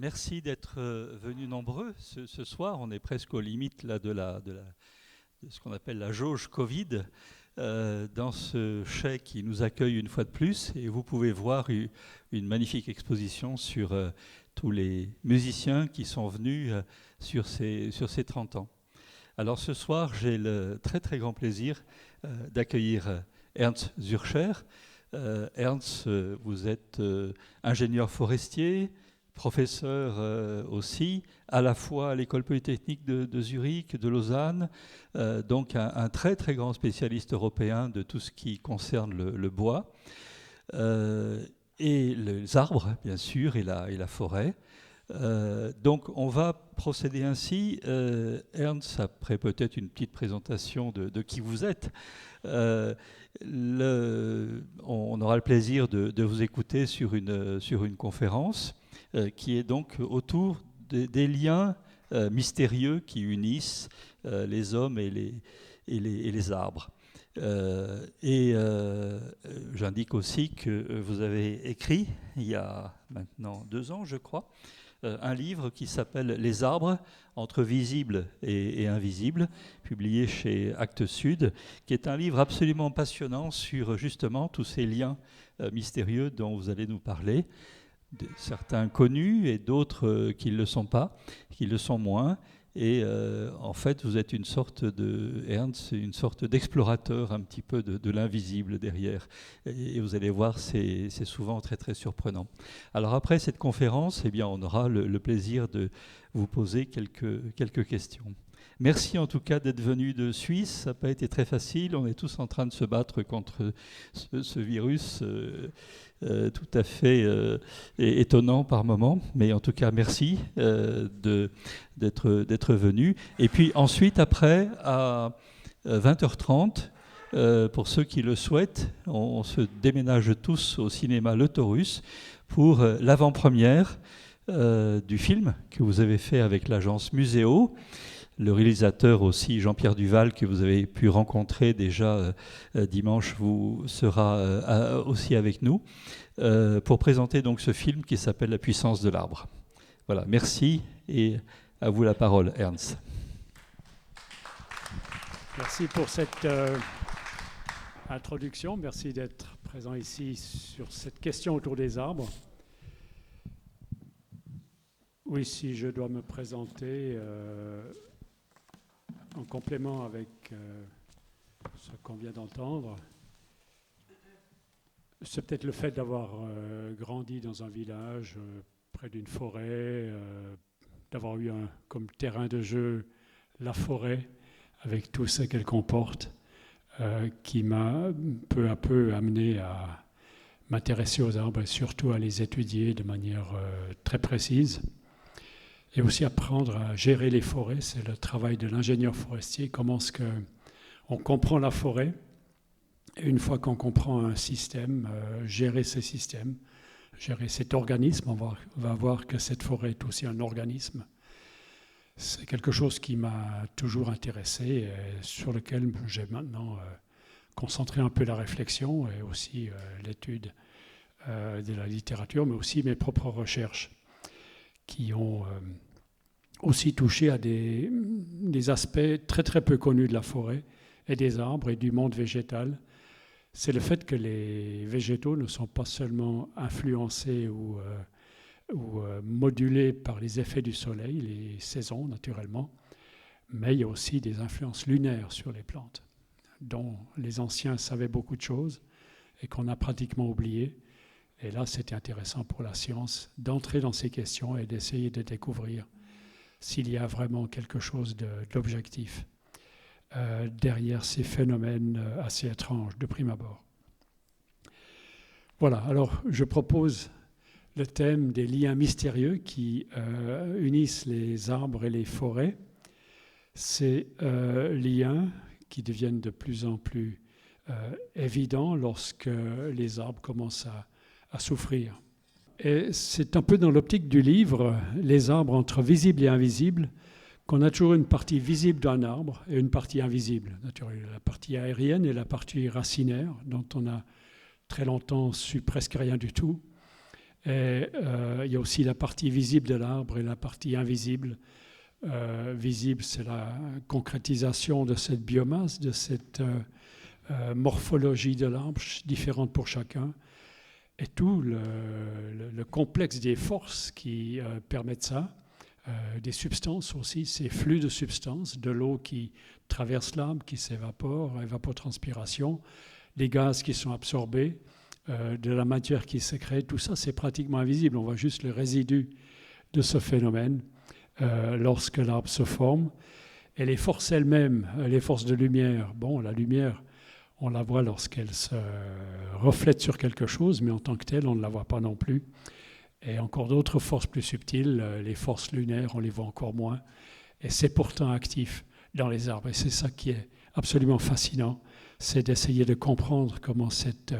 merci d'être venus nombreux ce soir. On est presque aux limites là, de ce qu'on appelle la jauge Covid dans ce chai qui nous accueille une fois de plus. Et vous pouvez voir une magnifique exposition sur tous les musiciens qui sont venus sur ces 30 ans. Alors ce soir, j'ai le très très grand plaisir d'accueillir Ernst Zürcher. Ernst, vous êtes ingénieur forestier, professeur aussi, à la fois à l'École polytechnique de Zurich, de Lausanne, donc un très très grand spécialiste européen de tout ce qui concerne le bois, et les arbres, bien sûr, et la forêt. Donc on va procéder ainsi. Ernst, après peut-être une petite présentation de qui vous êtes, on aura le plaisir de vous écouter sur une conférence qui est donc autour des liens mystérieux qui unissent les hommes et les arbres. J'indique aussi que vous avez écrit, il y a maintenant 2 ans, je crois, un livre qui s'appelle « Les arbres, entre visibles et invisibles », publié chez Actes Sud, qui est un livre absolument passionnant sur justement tous ces liens mystérieux dont vous allez nous parler, certains connus et d'autres qui ne le sont pas, qui le sont moins. Et en fait, vous êtes une sorte d'explorateur un petit peu de l'invisible derrière. Et vous allez voir, c'est souvent très très surprenant. Alors après cette conférence, eh bien, on aura le plaisir de vous poser quelques questions. Merci en tout cas d'être venu de Suisse. Ça n'a pas été très facile. On est tous en train de se battre contre ce virus tout à fait étonnant par moment. Mais en tout cas, merci d'être venu. Et puis ensuite, après, à 20h30, pour ceux qui le souhaitent, on se déménage tous au cinéma Le Taurus pour l'avant-première du film que vous avez fait avec l'agence Muséo. Le réalisateur aussi, Jean-Pierre Duval, que vous avez pu rencontrer déjà dimanche, sera aussi avec nous pour présenter donc ce film qui s'appelle La puissance de l'arbre. Voilà, merci et à vous la parole, Ernst. Merci pour cette introduction. Merci d'être présent ici sur cette question autour des arbres. Oui, si je dois me présenter en complément avec ce qu'on vient d'entendre, c'est peut-être le fait d'avoir grandi dans un village près d'une forêt, d'avoir eu comme terrain de jeu la forêt avec tout ce qu'elle comporte, qui m'a peu à peu amené à m'intéresser aux arbres et surtout à les étudier de manière très précise. Et aussi apprendre à gérer les forêts, c'est le travail de l'ingénieur forestier. Comment est-ce qu'on comprend la forêt? Et une fois qu'on comprend un système, gérer ces systèmes, gérer cet organisme, on va voir que cette forêt est aussi un organisme. C'est quelque chose qui m'a toujours intéressé et sur lequel j'ai maintenant concentré un peu la réflexion et aussi l'étude de la littérature, mais aussi mes propres recherches qui ont aussi touché à des aspects très très peu connus de la forêt et des arbres et du monde végétal. C'est le fait que les végétaux ne sont pas seulement influencés ou modulés par les effets du soleil, les saisons naturellement, mais il y a aussi des influences lunaires sur les plantes, dont les anciens savaient beaucoup de choses et qu'on a pratiquement oubliées. Et là, c'était intéressant pour la science d'entrer dans ces questions et d'essayer de découvrir s'il y a vraiment quelque chose d'objectif derrière ces phénomènes assez étranges de prime abord. Voilà, alors je propose le thème des liens mystérieux qui unissent les arbres et les forêts. Ces liens qui deviennent de plus en plus évidents lorsque les arbres commencent à souffrir. Et c'est un peu dans l'optique du livre « Les arbres entre visibles et invisibles » qu'on a toujours une partie visible d'un arbre et une partie invisible. Naturellement, la partie aérienne et la partie racinaire, dont on a très longtemps su presque rien du tout. Et il y a aussi la partie visible de l'arbre et la partie invisible. Visible, c'est la concrétisation de cette biomasse, de cette morphologie de l'arbre, différente pour chacun. Et tout le complexe des forces qui permettent ça, des substances aussi, ces flux de substances, de l'eau qui traverse l'arbre, qui s'évapore, évapotranspiration, les gaz qui sont absorbés, de la matière qui se crée, tout ça c'est pratiquement invisible. On voit juste le résidu de ce phénomène lorsque l'arbre se forme. Et les forces elles-mêmes, les forces de lumière, bon, la lumière, on la voit lorsqu'elle se reflète sur quelque chose, mais en tant que telle, on ne la voit pas non plus. Et encore d'autres forces plus subtiles, les forces lunaires, on les voit encore moins. Et c'est pourtant actif dans les arbres. Et c'est ça qui est absolument fascinant, c'est d'essayer de comprendre comment cette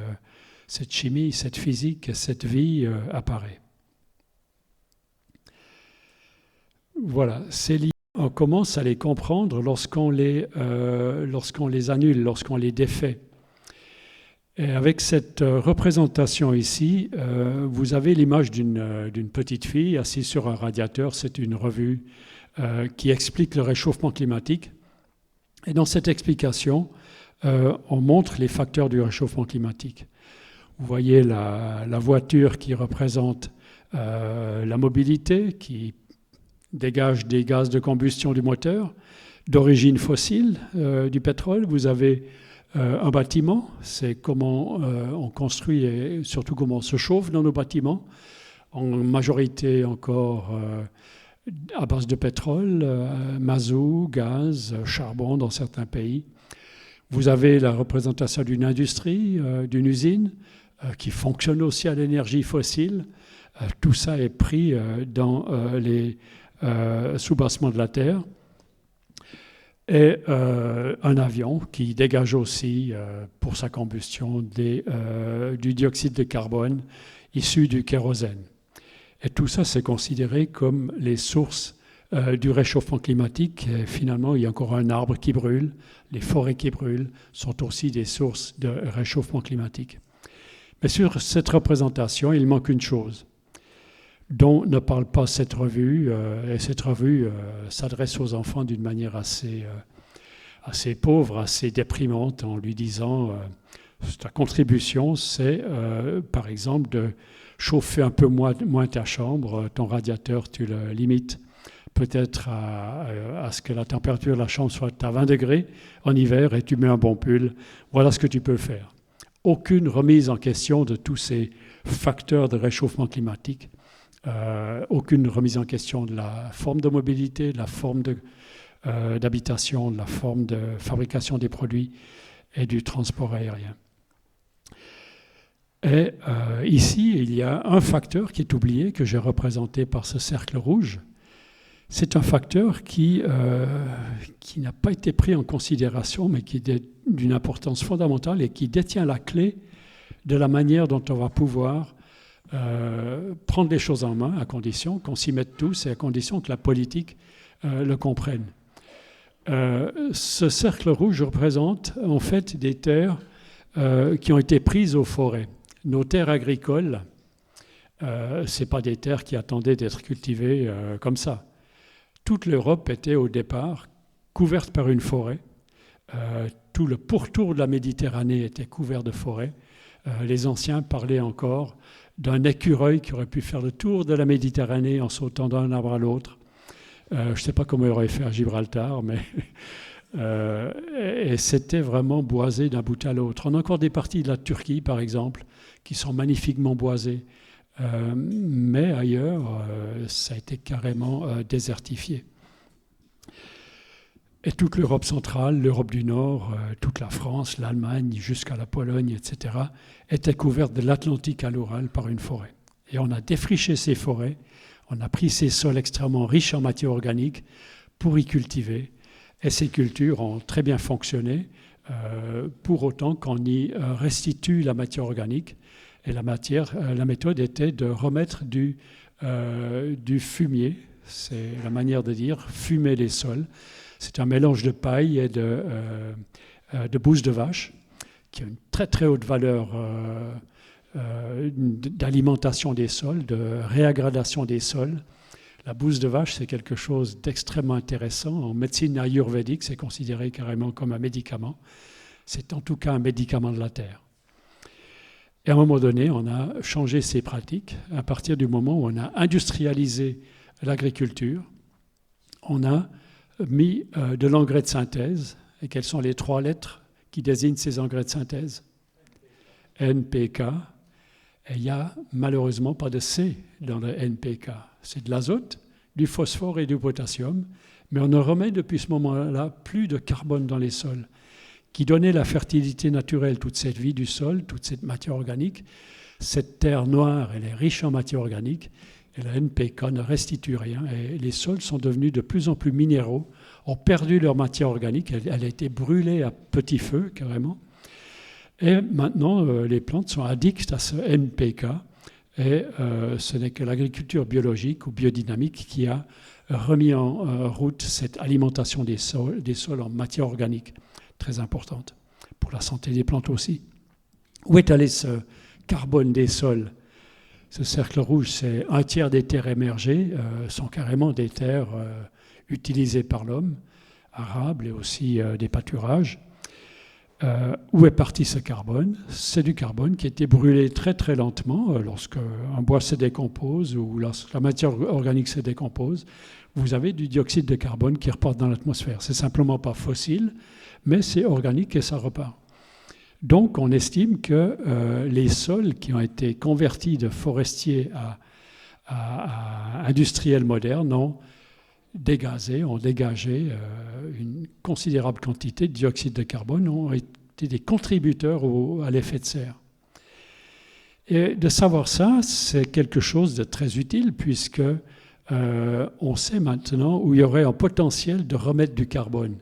chimie, cette physique, cette vie apparaît. Voilà, ces liens, on commence à les comprendre lorsqu'on les annule, lorsqu'on les défait. Et avec cette représentation ici, vous avez l'image d'une petite fille assise sur un radiateur. C'est une revue qui explique le réchauffement climatique. Et dans cette explication, on montre les facteurs du réchauffement climatique. Vous voyez la voiture qui représente la mobilité, qui dégage des gaz de combustion du moteur, d'origine fossile, du pétrole. Vous avez un bâtiment, c'est comment on construit et surtout comment on se chauffe dans nos bâtiments, en majorité encore à base de pétrole, mazout, gaz, charbon dans certains pays. Vous avez la représentation d'une industrie, d'une usine qui fonctionne aussi à l'énergie fossile. Tout ça est pris dans les soubassements de la Terre. Et un avion qui dégage aussi, pour sa combustion, du dioxyde de carbone issu du kérosène. Et tout ça, c'est considéré comme les sources du réchauffement climatique. Et finalement, il y a encore un arbre qui brûle. Les forêts qui brûlent sont aussi des sources de réchauffement climatique. Mais sur cette représentation, il manque une chose dont ne parle pas cette revue. Et cette revue s'adresse aux enfants d'une manière assez pauvre, assez déprimante, en lui disant ta contribution, c'est par exemple de chauffer un peu moins ta chambre, ton radiateur, tu le limites peut-être à ce que la température de la chambre soit à 20 degrés en hiver et tu mets un bon pull. Voilà ce que tu peux faire. Aucune remise en question de tous ces facteurs de réchauffement climatique. Aucune remise en question de la forme de mobilité, de la forme d'habitation, de la forme de fabrication des produits et du transport aérien. Et ici, il y a un facteur qui est oublié, que j'ai représenté par ce cercle rouge. C'est un facteur qui n'a pas été pris en considération, mais qui est d'une importance fondamentale et qui détient la clé de la manière dont on va pouvoir prendre les choses en main, à condition qu'on s'y mette tous et à condition que la politique le comprenne. Ce cercle rouge représente en fait des terres qui ont été prises aux forêts. Nos terres agricoles, ce n'est pas des terres qui attendaient d'être cultivées comme ça. Toute l'Europe était au départ couverte par une forêt. Tout le pourtour de la Méditerranée était couvert de forêts. Les anciens parlaient encore d'un écureuil qui aurait pu faire le tour de la Méditerranée en sautant d'un arbre à l'autre. Je ne sais pas comment il aurait fait à Gibraltar, mais et c'était vraiment boisé d'un bout à l'autre. On a encore des parties de la Turquie, par exemple, qui sont magnifiquement boisées, mais ailleurs, ça a été carrément désertifié. Et toute l'Europe centrale, l'Europe du Nord, toute la France, l'Allemagne, jusqu'à la Pologne, etc., était couverte de l'Atlantique à l'Oural par une forêt. Et on a défriché ces forêts, on a pris ces sols extrêmement riches en matière organique pour y cultiver. Et ces cultures ont très bien fonctionné, pour autant qu'on y restitue la matière organique. Et la méthode était de remettre du fumier, c'est la manière de dire, fumer les sols. C'est un mélange de paille et de bouse de vache qui a une très très haute valeur d'alimentation des sols, de réaggradation des sols. La bouse de vache, c'est quelque chose d'extrêmement intéressant. En médecine ayurvédique, c'est considéré carrément comme un médicament. C'est en tout cas un médicament de la terre. Et à un moment donné, on a changé ces pratiques. À partir du moment où on a industrialisé l'agriculture, on a mis de l'engrais de synthèse. Et quelles sont les 3 lettres qui désignent ces engrais de synthèse? NPK. Et il n'y a malheureusement pas de C dans le NPK. C'est de l'azote, du phosphore et du potassium. Mais on ne remet depuis ce moment-là plus de carbone dans les sols, qui donnait la fertilité naturelle, toute cette vie du sol, toute cette matière organique. Cette terre noire, elle est riche en matière organique. Et le NPK ne restitue rien. Et les sols sont devenus de plus en plus minéraux, ont perdu leur matière organique. Elle a été brûlée à petit feu, carrément. Et maintenant, les plantes sont addictes à ce NPK. Et ce n'est que l'agriculture biologique ou biodynamique qui a remis en route cette alimentation des sols en matière organique, très importante pour la santé des plantes aussi. Où est allé ce carbone des sols? Ce cercle rouge, c'est 1/3 des terres émergées, sont carrément des terres utilisées par l'homme, arables et aussi des pâturages. Où est parti ce carbone? C'est du carbone qui a été brûlé très très lentement. Lorsque un bois se décompose ou lorsque la matière organique se décompose, vous avez du dioxyde de carbone qui repart dans l'atmosphère. C'est simplement pas fossile, mais c'est organique et ça repart. Donc on estime que les sols qui ont été convertis de forestiers à industriels modernes ont dégagé une considérable quantité de dioxyde de carbone, ont été des contributeurs à l'effet de serre. Et de savoir ça, c'est quelque chose de très utile puisque on sait maintenant où il y aurait un potentiel de remettre du carbone.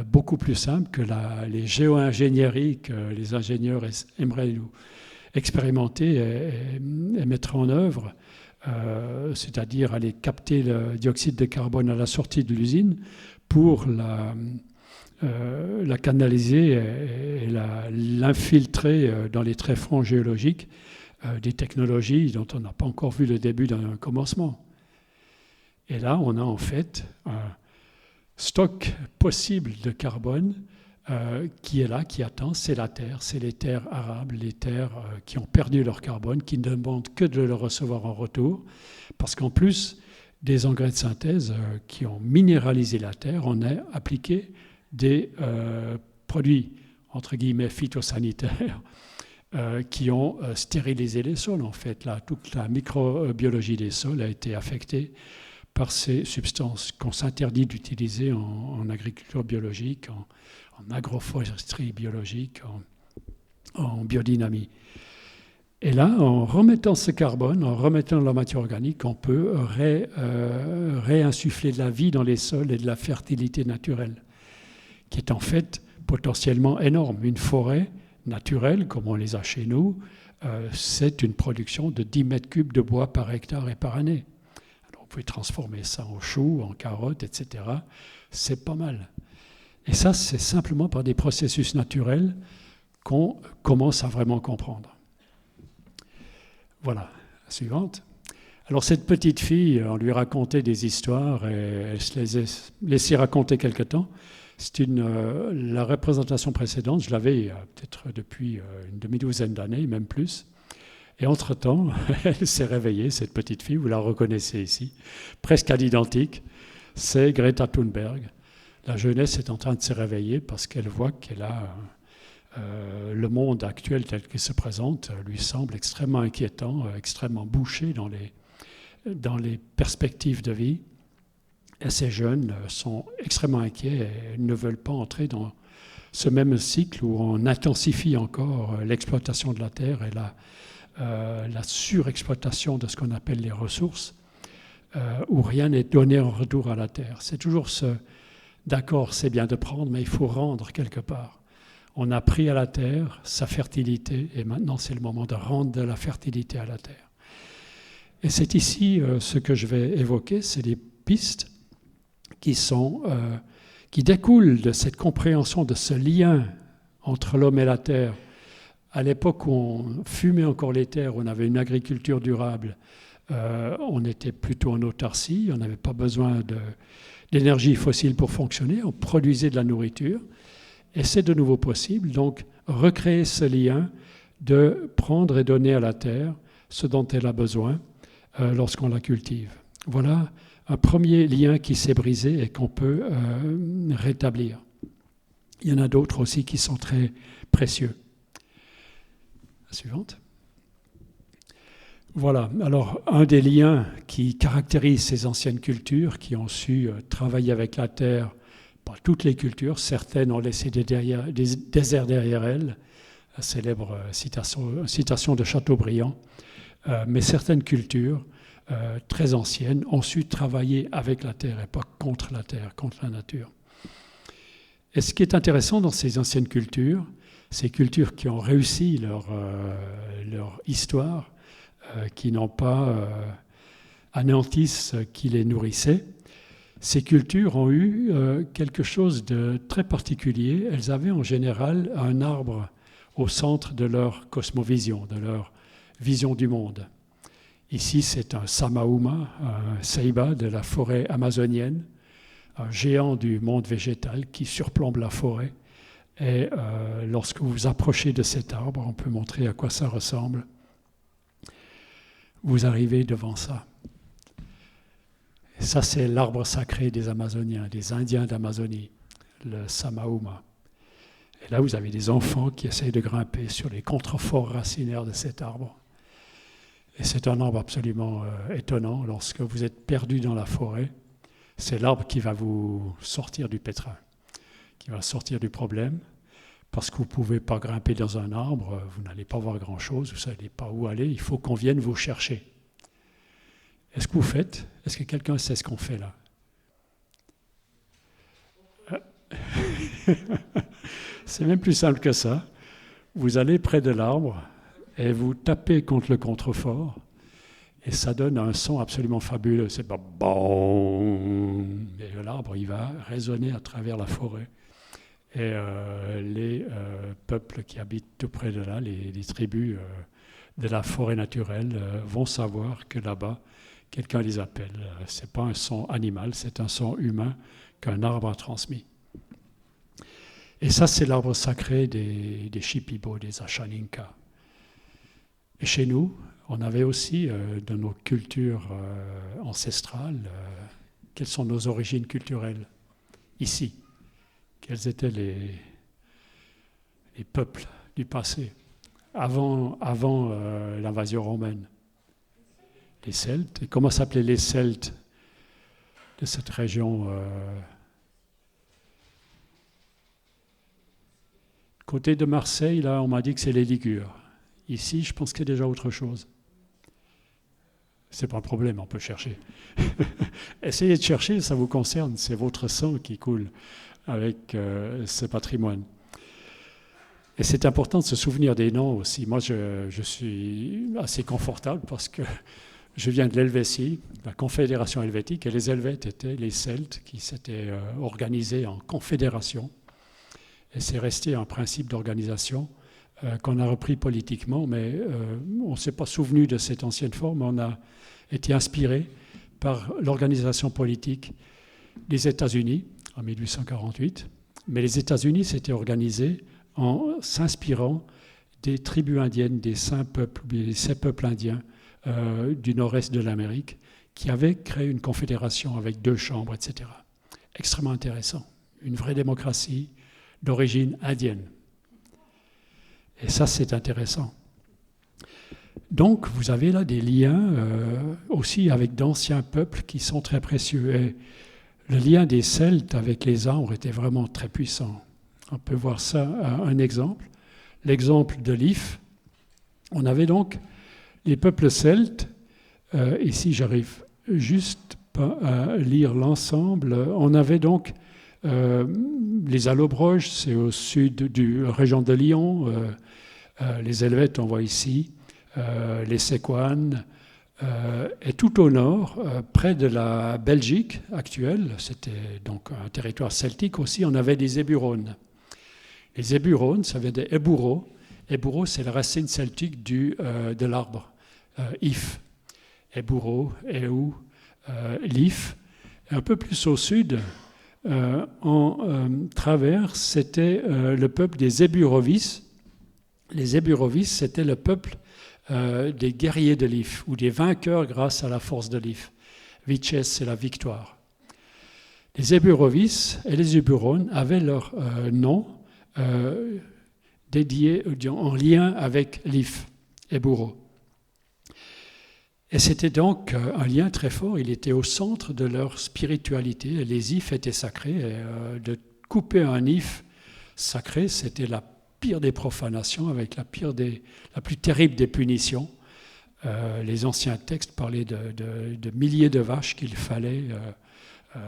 Beaucoup plus simple que les géo-ingénieries que les ingénieurs aimeraient nous expérimenter et mettre en œuvre. C'est-à-dire aller capter le dioxyde de carbone à la sortie de l'usine pour la canaliser et l'infiltrer dans les tréfonds géologiques, des technologies dont on n'a pas encore vu le début d'un commencement. Et là, on a en fait un stock possible de carbone qui est là, qui attend, c'est la terre, c'est les terres arables, les terres qui ont perdu leur carbone, qui ne demandent que de le recevoir en retour, parce qu'en plus des engrais de synthèse qui ont minéralisé la terre, on a appliqué des produits, entre guillemets, phytosanitaires, qui ont stérilisé les sols, en fait. Là, toute la microbiologie des sols a été affectée par ces substances qu'on s'interdit d'utiliser en agriculture biologique, en agroforesterie biologique, en biodynamie. Et là, en remettant ce carbone, en remettant la matière organique, on peut réinsuffler de la vie dans les sols et de la fertilité naturelle, qui est en fait potentiellement énorme. Une forêt naturelle, comme on les a chez nous, c'est une production de 10 mètres cubes de bois par hectare et par année. Alors, vous pouvez transformer ça en choux, en carottes, etc. C'est pas mal. Et ça, c'est simplement par des processus naturels qu'on commence à vraiment comprendre. Voilà, la suivante. Alors cette petite fille, on lui racontait des histoires et elle se les laissait raconter quelque temps. C'est la représentation précédente, je l'avais peut-être depuis une demi-douzaine d'années, même plus. Et entre-temps, elle s'est réveillée, cette petite fille, vous la reconnaissez ici, presque à l'identique, c'est Greta Thunberg. La jeunesse est en train de se réveiller parce qu'elle voit qu'elle a le monde actuel tel qu'il se présente lui semble extrêmement inquiétant, extrêmement bouché dans les perspectives de vie. Et ces jeunes sont extrêmement inquiets et ne veulent pas entrer dans ce même cycle où on intensifie encore l'exploitation de la terre et la surexploitation de ce qu'on appelle les ressources, où rien n'est donné en retour à la terre. C'est toujours d'accord, c'est bien de prendre, mais il faut rendre quelque part. On a pris à la terre sa fertilité et maintenant c'est le moment de rendre de la fertilité à la terre. Et c'est ici ce que je vais évoquer, c'est des pistes qui découlent de cette compréhension de ce lien entre l'homme et la terre À l'époque où on fumait encore les terres, on avait une agriculture durable, on était plutôt en autarcie, on n'avait pas besoin d'énergie fossile pour fonctionner, on produisait de la nourriture. Et c'est de nouveau possible, donc recréer ce lien de prendre et donner à la terre ce dont elle a besoin lorsqu'on la cultive. Voilà un premier lien qui s'est brisé et qu'on peut rétablir. Il y en a d'autres aussi qui sont très précieux. La suivante. Voilà, alors un des liens qui caractérise ces anciennes cultures qui ont su travailler avec la terre, pas toutes les cultures, certaines ont laissé des déserts derrière elles, la célèbre citation de Chateaubriand, mais certaines cultures très anciennes ont su travailler avec la terre et pas contre la terre, contre la nature. Et ce qui est intéressant dans ces anciennes cultures, ces cultures qui ont réussi leur histoire, qui n'ont pas anéanti ce qui les nourrissait, ces cultures ont eu quelque chose de très particulier. Elles avaient en général un arbre au centre de leur cosmovision, de leur vision du monde. Ici, c'est un samauma, un ceiba de la forêt amazonienne, un géant du monde végétal qui surplombe la forêt. Et lorsque vous vous approchez de cet arbre, on peut montrer à quoi ça ressemble. Vous arrivez devant ça. Et ça, c'est l'arbre sacré des Amazoniens, des Indiens d'Amazonie, le samauma. Et là, vous avez des enfants qui essayent de grimper sur les contreforts racinaires de cet arbre. Et c'est un arbre absolument étonnant. Lorsque vous êtes perdu dans la forêt, c'est l'arbre qui va vous sortir du pétrin, qui va sortir du problème, parce que vous ne pouvez pas grimper dans un arbre, vous n'allez pas voir grand-chose, vous ne savez pas où aller, il faut qu'on vienne vous chercher. Est-ce que vous faites? Est-ce que quelqu'un sait ce qu'on fait là? C'est même plus simple que ça. Vous allez près de l'arbre et vous tapez contre le contrefort et ça donne un son absolument fabuleux. C'est pas bon. Et l'arbre, il va résonner à travers la forêt. Et les peuples qui habitent tout près de là, les tribus de la forêt naturelle, vont savoir que là-bas, quelqu'un les appelle. Ce n'est pas un son animal, c'est un son humain qu'un arbre a transmis. Et ça, c'est l'arbre sacré des Shipibo, des Ashaninka. Et chez nous, on avait aussi, dans nos cultures ancestrales, quelles sont nos origines culturelles ici? Quels étaient les peuples du passé, avant l'invasion romaine? Les Celtes. Et comment s'appelaient les Celtes de cette région côté de Marseille, là, on m'a dit que c'est les Ligures. Ici, je pense qu'il y a déjà autre chose. C'est pas un problème, on peut chercher. Essayez de chercher, ça vous concerne, c'est votre sang qui coule avec ce patrimoine. Et c'est important de se souvenir des noms aussi. Moi, je suis assez confortable parce que je viens de l'Helvétie, la Confédération helvétique, et les Helvètes étaient les Celtes qui s'étaient organisés en confédération. Et c'est resté un principe d'organisation qu'on a repris politiquement, mais on ne s'est pas souvenu de cette ancienne forme. On a été inspiré par l'organisation politique des États-Unis en 1848. Mais les États-Unis s'étaient organisés en s'inspirant des tribus indiennes, des saints peuples, des 7 peuples indiens du nord-est de l'Amérique, qui avaient créé une confédération avec 2 chambres, etc. Extrêmement intéressant. Une vraie démocratie d'origine indienne. Et ça, c'est intéressant. Donc, vous avez là des liens aussi avec d'anciens peuples qui sont très précieux. Et le lien des Celtes avec les arbres était vraiment très puissant. On peut voir ça à un exemple. L'exemple de l'If. On avait donc les peuples celtes. Ici, j'arrive juste pas à lire l'ensemble. On avait donc les Allobroges, c'est au sud de la région de Lyon. Les Helvètes, on voit ici. Les Séquanes. Et tout au nord, près de la Belgique actuelle, c'était donc un territoire celtique aussi, on avait des Éburones. Les Éburones, ça vient des Eburo. Eburo, c'est la racine celtique de l'arbre, if. Eburo, eu, l'if. Et un peu plus au sud, en travers, c'était le peuple des Eburovis. Les Eburovis, c'était le peuple des guerriers de l'if, ou des vainqueurs grâce à la force de l'if. Vices, c'est la victoire. Les Eburovis et les Eburones avaient leur nom dédié, en lien avec l'if, Eburo. Et c'était donc un lien très fort, il était au centre de leur spiritualité. Les ifs étaient sacrés, et de couper un if sacré, c'était la pire des profanations, avec la plus terrible des punitions. Les anciens textes parlaient de milliers de vaches qu'il fallait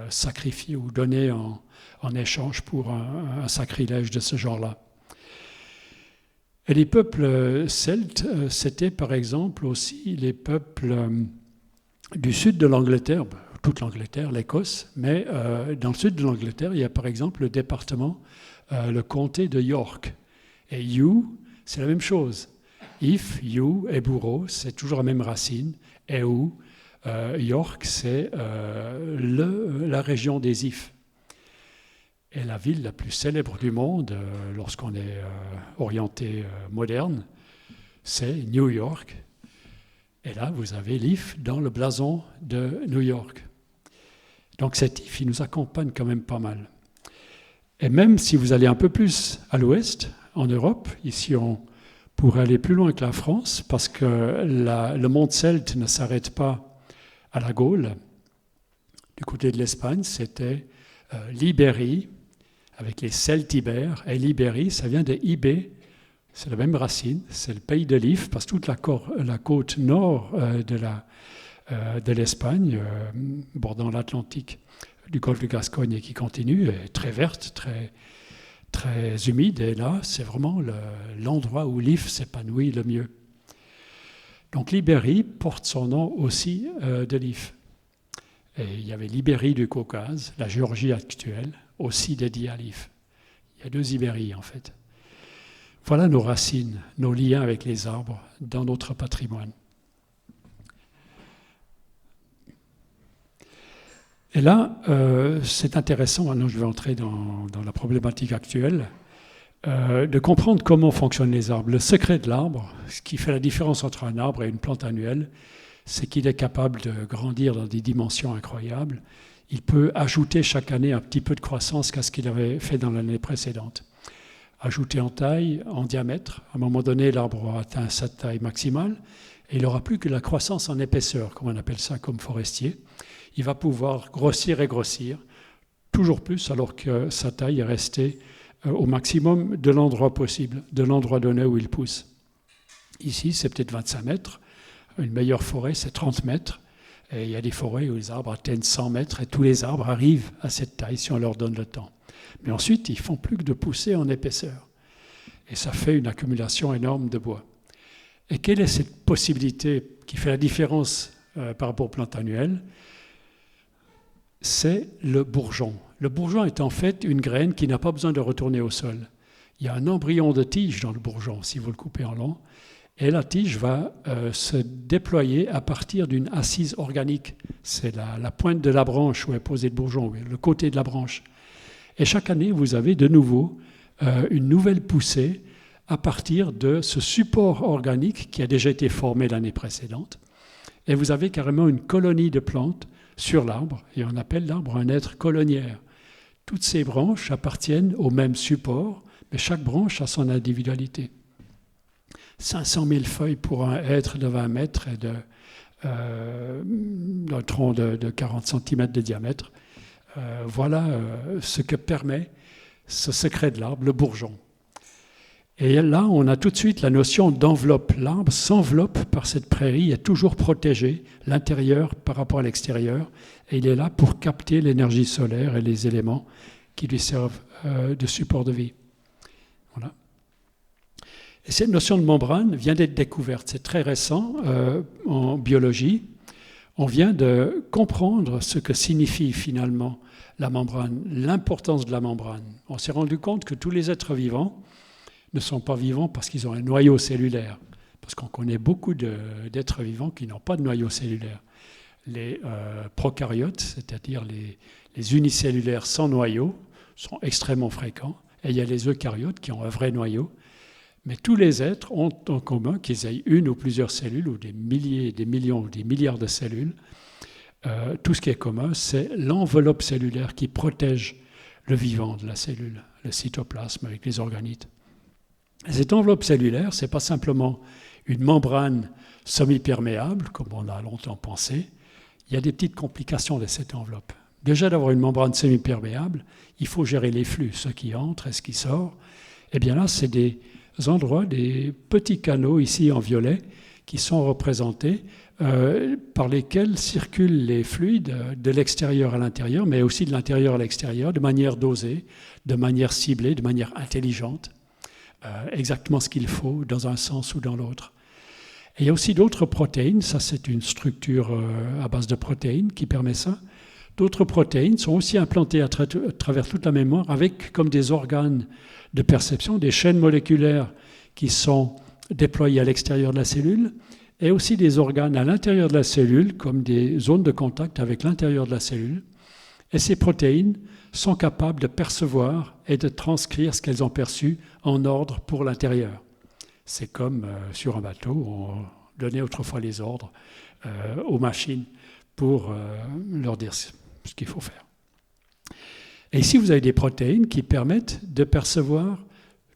sacrifier ou donner en échange pour un sacrilège de ce genre-là. Et les peuples celtes, c'était par exemple aussi les peuples du sud de l'Angleterre, toute l'Angleterre, l'Écosse, mais dans le sud de l'Angleterre, il y a par exemple le département, le comté de York. Et you, c'est la même chose. If, you, Eburo, c'est toujours la même racine. Eu, York, c'est la région des Ifs. Et la ville la plus célèbre du monde, lorsqu'on est orienté moderne, c'est New York. Et là, vous avez l'IF dans le blason de New York. Donc cet IF, il nous accompagne quand même pas mal. Et même si vous allez un peu plus à l'ouest, en Europe, ici on pourrait aller plus loin que la France, parce que le monde celte ne s'arrête pas à la Gaule. Du côté de l'Espagne, c'était l'Ibérie, avec les Celtibères. Et l'Ibérie, ça vient de Ibé, c'est la même racine, c'est le pays de l'If, parce que toute la côte nord de l'Espagne, bordant l'Atlantique, du golfe de Gascogne et qui continue, est très verte, très humide. Et là, c'est vraiment l'endroit où l'If s'épanouit le mieux. Donc l'Ibérie porte son nom aussi de l'If. Et il y avait l'Ibérie du Caucase, la Géorgie actuelle, aussi dédiée à l'If. Il y a deux Ibéries en fait. Voilà nos racines, nos liens avec les arbres dans notre patrimoine. Et là, c'est intéressant, maintenant je vais entrer dans la problématique actuelle, de comprendre comment fonctionnent les arbres. Le secret de l'arbre, ce qui fait la différence entre un arbre et une plante annuelle, c'est qu'il est capable de grandir dans des dimensions incroyables. Il peut ajouter chaque année un petit peu de croissance qu'à ce qu'il avait fait dans l'année précédente. Ajouter en taille, en diamètre. À un moment donné, l'arbre aura atteint sa taille maximale et il n'aura plus que la croissance en épaisseur, comme on appelle ça comme forestier. Il va pouvoir grossir et grossir, toujours plus, alors que sa taille est restée au maximum de l'endroit possible, de l'endroit donné où il pousse. Ici, c'est peut-être 25 mètres. Une meilleure forêt, c'est 30 mètres. Et il y a des forêts où les arbres atteignent 100 mètres et tous les arbres arrivent à cette taille si on leur donne le temps. Mais ensuite, ils ne font plus que de pousser en épaisseur. Et ça fait une accumulation énorme de bois. Et quelle est cette possibilité qui fait la différence par rapport aux plantes annuelles ? C'est le bourgeon. Le bourgeon est en fait une graine qui n'a pas besoin de retourner au sol. Il y a un embryon de tige dans le bourgeon, si vous le coupez en long. Et la tige va se déployer à partir d'une assise organique. C'est la pointe de la branche où est posé le bourgeon, le côté de la branche. Et chaque année, vous avez de nouveau une nouvelle poussée à partir de ce support organique qui a déjà été formé l'année précédente. Et vous avez carrément une colonie de plantes sur l'arbre, et on appelle l'arbre un être coloniaire. Toutes ces branches appartiennent au même support, mais chaque branche a son individualité. 500 000 feuilles pour un hêtre de 20 mètres et d'un tronc de 40 cm de diamètre. Voilà ce que permet ce secret de l'arbre, le bourgeon. Et là, on a tout de suite la notion d'enveloppe. L'arbre s'enveloppe par cette prairie, est toujours protégé, l'intérieur par rapport à l'extérieur, et il est là pour capter l'énergie solaire et les éléments qui lui servent de support de vie. Voilà. Et cette notion de membrane vient d'être découverte. C'est très récent en biologie. On vient de comprendre ce que signifie finalement la membrane, l'importance de la membrane. On s'est rendu compte que tous les êtres vivants, ne sont pas vivants parce qu'ils ont un noyau cellulaire. Parce qu'on connaît beaucoup d'êtres vivants qui n'ont pas de noyau cellulaire. Les prokaryotes, c'est-à-dire les unicellulaires sans noyau, sont extrêmement fréquents. Et il y a les eucaryotes qui ont un vrai noyau. Mais tous les êtres ont en commun qu'ils aient une ou plusieurs cellules, ou des milliers, des millions ou des milliards de cellules. Tout ce qui est commun, c'est l'enveloppe cellulaire qui protège le vivant de la cellule, le cytoplasme avec les organites. Et cette enveloppe cellulaire, ce n'est pas simplement une membrane semi-perméable, comme on a longtemps pensé. Il y a des petites complications de cette enveloppe. Déjà, d'avoir une membrane semi-perméable, il faut gérer les flux, ce qui entre et ce qui sort. Et bien là, c'est des endroits, des petits canaux ici en violet, qui sont représentés, par lesquels circulent les fluides de l'extérieur à l'intérieur, mais aussi de l'intérieur à l'extérieur, de manière dosée, de manière ciblée, de manière intelligente, exactement ce qu'il faut, dans un sens ou dans l'autre. Et il y a aussi d'autres protéines, ça c'est une structure à base de protéines qui permet ça. D'autres protéines sont aussi implantées à travers toute la mémoire avec comme des organes de perception, des chaînes moléculaires qui sont déployées à l'extérieur de la cellule et aussi des organes à l'intérieur de la cellule comme des zones de contact avec l'intérieur de la cellule. Et ces protéines sont capables de percevoir et de transcrire ce qu'elles ont perçu en ordre pour l'intérieur. C'est comme sur un bateau, on donnait autrefois les ordres aux machines pour leur dire ce qu'il faut faire. Et ici, vous avez des protéines qui permettent de percevoir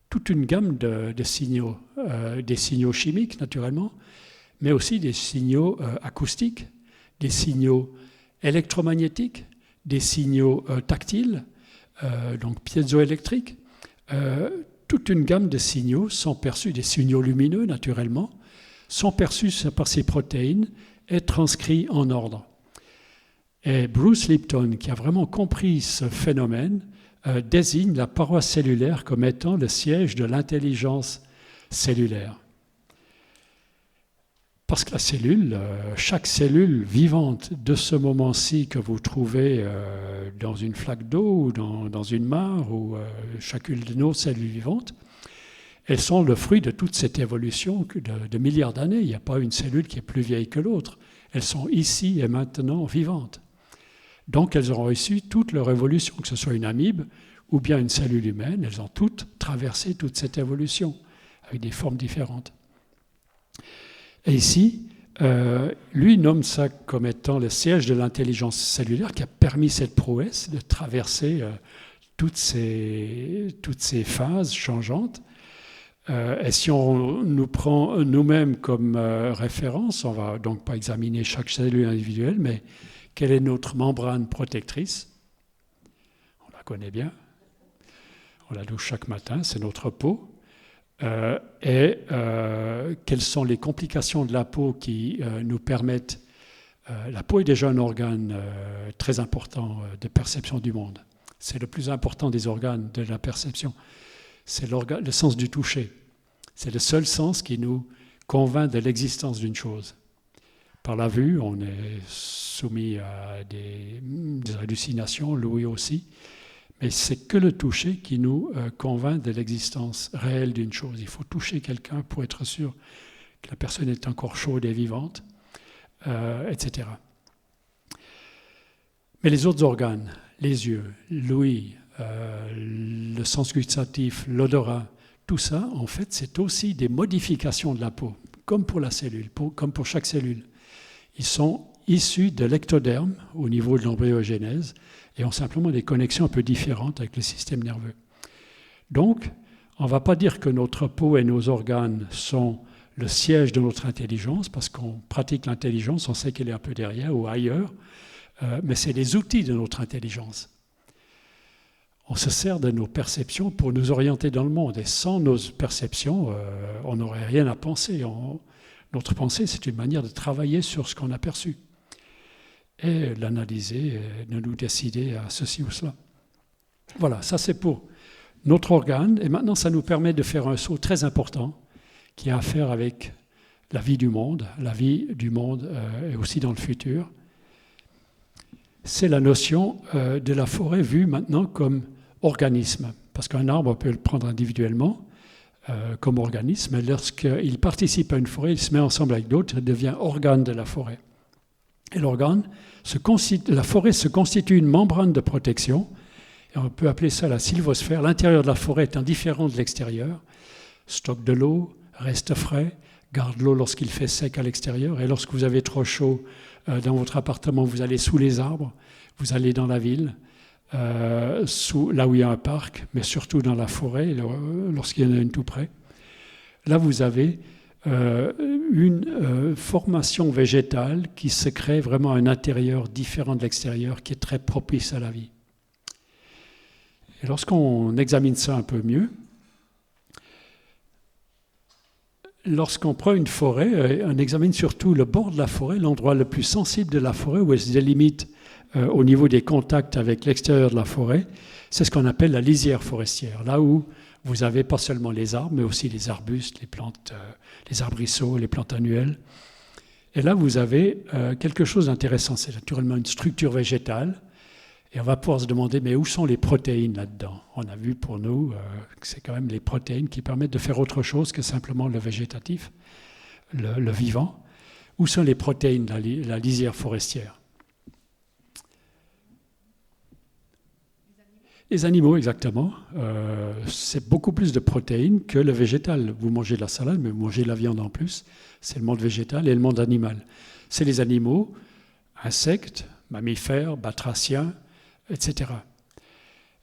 toute une gamme de signaux, des signaux chimiques naturellement, mais aussi des signaux acoustiques, des signaux électromagnétiques, des signaux tactiles, donc piézoélectriques. Toute une gamme de signaux sont perçus, des signaux lumineux naturellement, sont perçus par ces protéines et transcrits en ordre. Et Bruce Lipton, qui a vraiment compris ce phénomène, désigne la paroi cellulaire comme étant le siège de l'intelligence cellulaire. Parce que la cellule, chaque cellule vivante de ce moment-ci que vous trouvez dans une flaque d'eau ou dans une mare ou chacune de nos cellules vivantes, elles sont le fruit de toute cette évolution de milliards d'années. Il n'y a pas une cellule qui est plus vieille que l'autre. Elles sont ici et maintenant vivantes. Donc elles ont reçu toute leur évolution, que ce soit une amibe ou bien une cellule humaine. Elles ont toutes traversé toute cette évolution avec des formes différentes. Et ici, lui nomme ça comme étant le siège de l'intelligence cellulaire qui a permis cette prouesse de traverser toutes ces phases changeantes. Et si on nous prend nous-mêmes comme référence, on ne va donc pas examiner chaque cellule individuelle, mais quelle est notre membrane protectrice? On la connaît bien. On la douche chaque matin, c'est notre peau. Quelles sont les complications de la peau qui nous permettent... la peau est déjà un organe très important de perception du monde. C'est le plus important des organes de la perception. C'est le sens du toucher. C'est le seul sens qui nous convainc de l'existence d'une chose. Par la vue, on est soumis à des hallucinations, l'ouïe aussi. Mais c'est que le toucher qui nous convainc de l'existence réelle d'une chose. Il faut toucher quelqu'un pour être sûr que la personne est encore chaude et vivante, etc. Mais les autres organes, les yeux, l'ouïe, le sens gustatif, l'odorat, tout ça, en fait, c'est aussi des modifications de la peau, comme pour la cellule, comme pour chaque cellule. Ils sont issus de l'ectoderme au niveau de l'embryogenèse et ont simplement des connexions un peu différentes avec le système nerveux. Donc, on ne va pas dire que notre peau et nos organes sont le siège de notre intelligence, parce qu'on pratique l'intelligence, on sait qu'elle est un peu derrière ou ailleurs, mais c'est les outils de notre intelligence. On se sert de nos perceptions pour nous orienter dans le monde, et sans nos perceptions, on n'aurait rien à penser. Notre pensée, c'est une manière de travailler sur ce qu'on a perçu et l'analyser, et de nous décider à ceci ou cela. Voilà, ça c'est pour notre organe. Et maintenant, ça nous permet de faire un saut très important qui a à faire avec la vie du monde et aussi dans le futur. C'est la notion de la forêt vue maintenant comme organisme. Parce qu'un arbre, on peut le prendre individuellement, comme organisme. Et lorsqu'il participe à une forêt, il se met ensemble avec d'autres, il devient organe de la forêt. Et la forêt se constitue une membrane de protection, et on peut appeler ça la sylvosphère. L'intérieur de la forêt est indifférent de l'extérieur, stocke de l'eau, reste frais, garde l'eau lorsqu'il fait sec à l'extérieur, et lorsque vous avez trop chaud dans votre appartement, vous allez sous les arbres, vous allez dans la ville, là où il y a un parc, mais surtout dans la forêt, lorsqu'il y en a une tout près. Là, vous avez une formation végétale qui se crée vraiment à un intérieur différent de l'extérieur, qui est très propice à la vie. Et lorsqu'on examine ça un peu mieux, lorsqu'on prend une forêt, on examine surtout le bord de la forêt, l'endroit le plus sensible de la forêt, où elle se délimite au niveau des contacts avec l'extérieur de la forêt. C'est ce qu'on appelle la lisière forestière, là où vous avez pas seulement les arbres, mais aussi les arbustes, les plantes, les arbrisseaux, les plantes annuelles. Et là, vous avez quelque chose d'intéressant. C'est naturellement une structure végétale. Et on va pouvoir se demander, mais où sont les protéines là-dedans? On a vu pour nous que c'est quand même les protéines qui permettent de faire autre chose que simplement le végétatif, le vivant. Où sont les protéines de la lisière forestière? Les animaux, exactement. C'est beaucoup plus de protéines que le végétal. Vous mangez de la salade, mais vous mangez de la viande en plus. C'est le monde végétal et le monde animal. C'est les animaux, insectes, mammifères, batraciens, etc.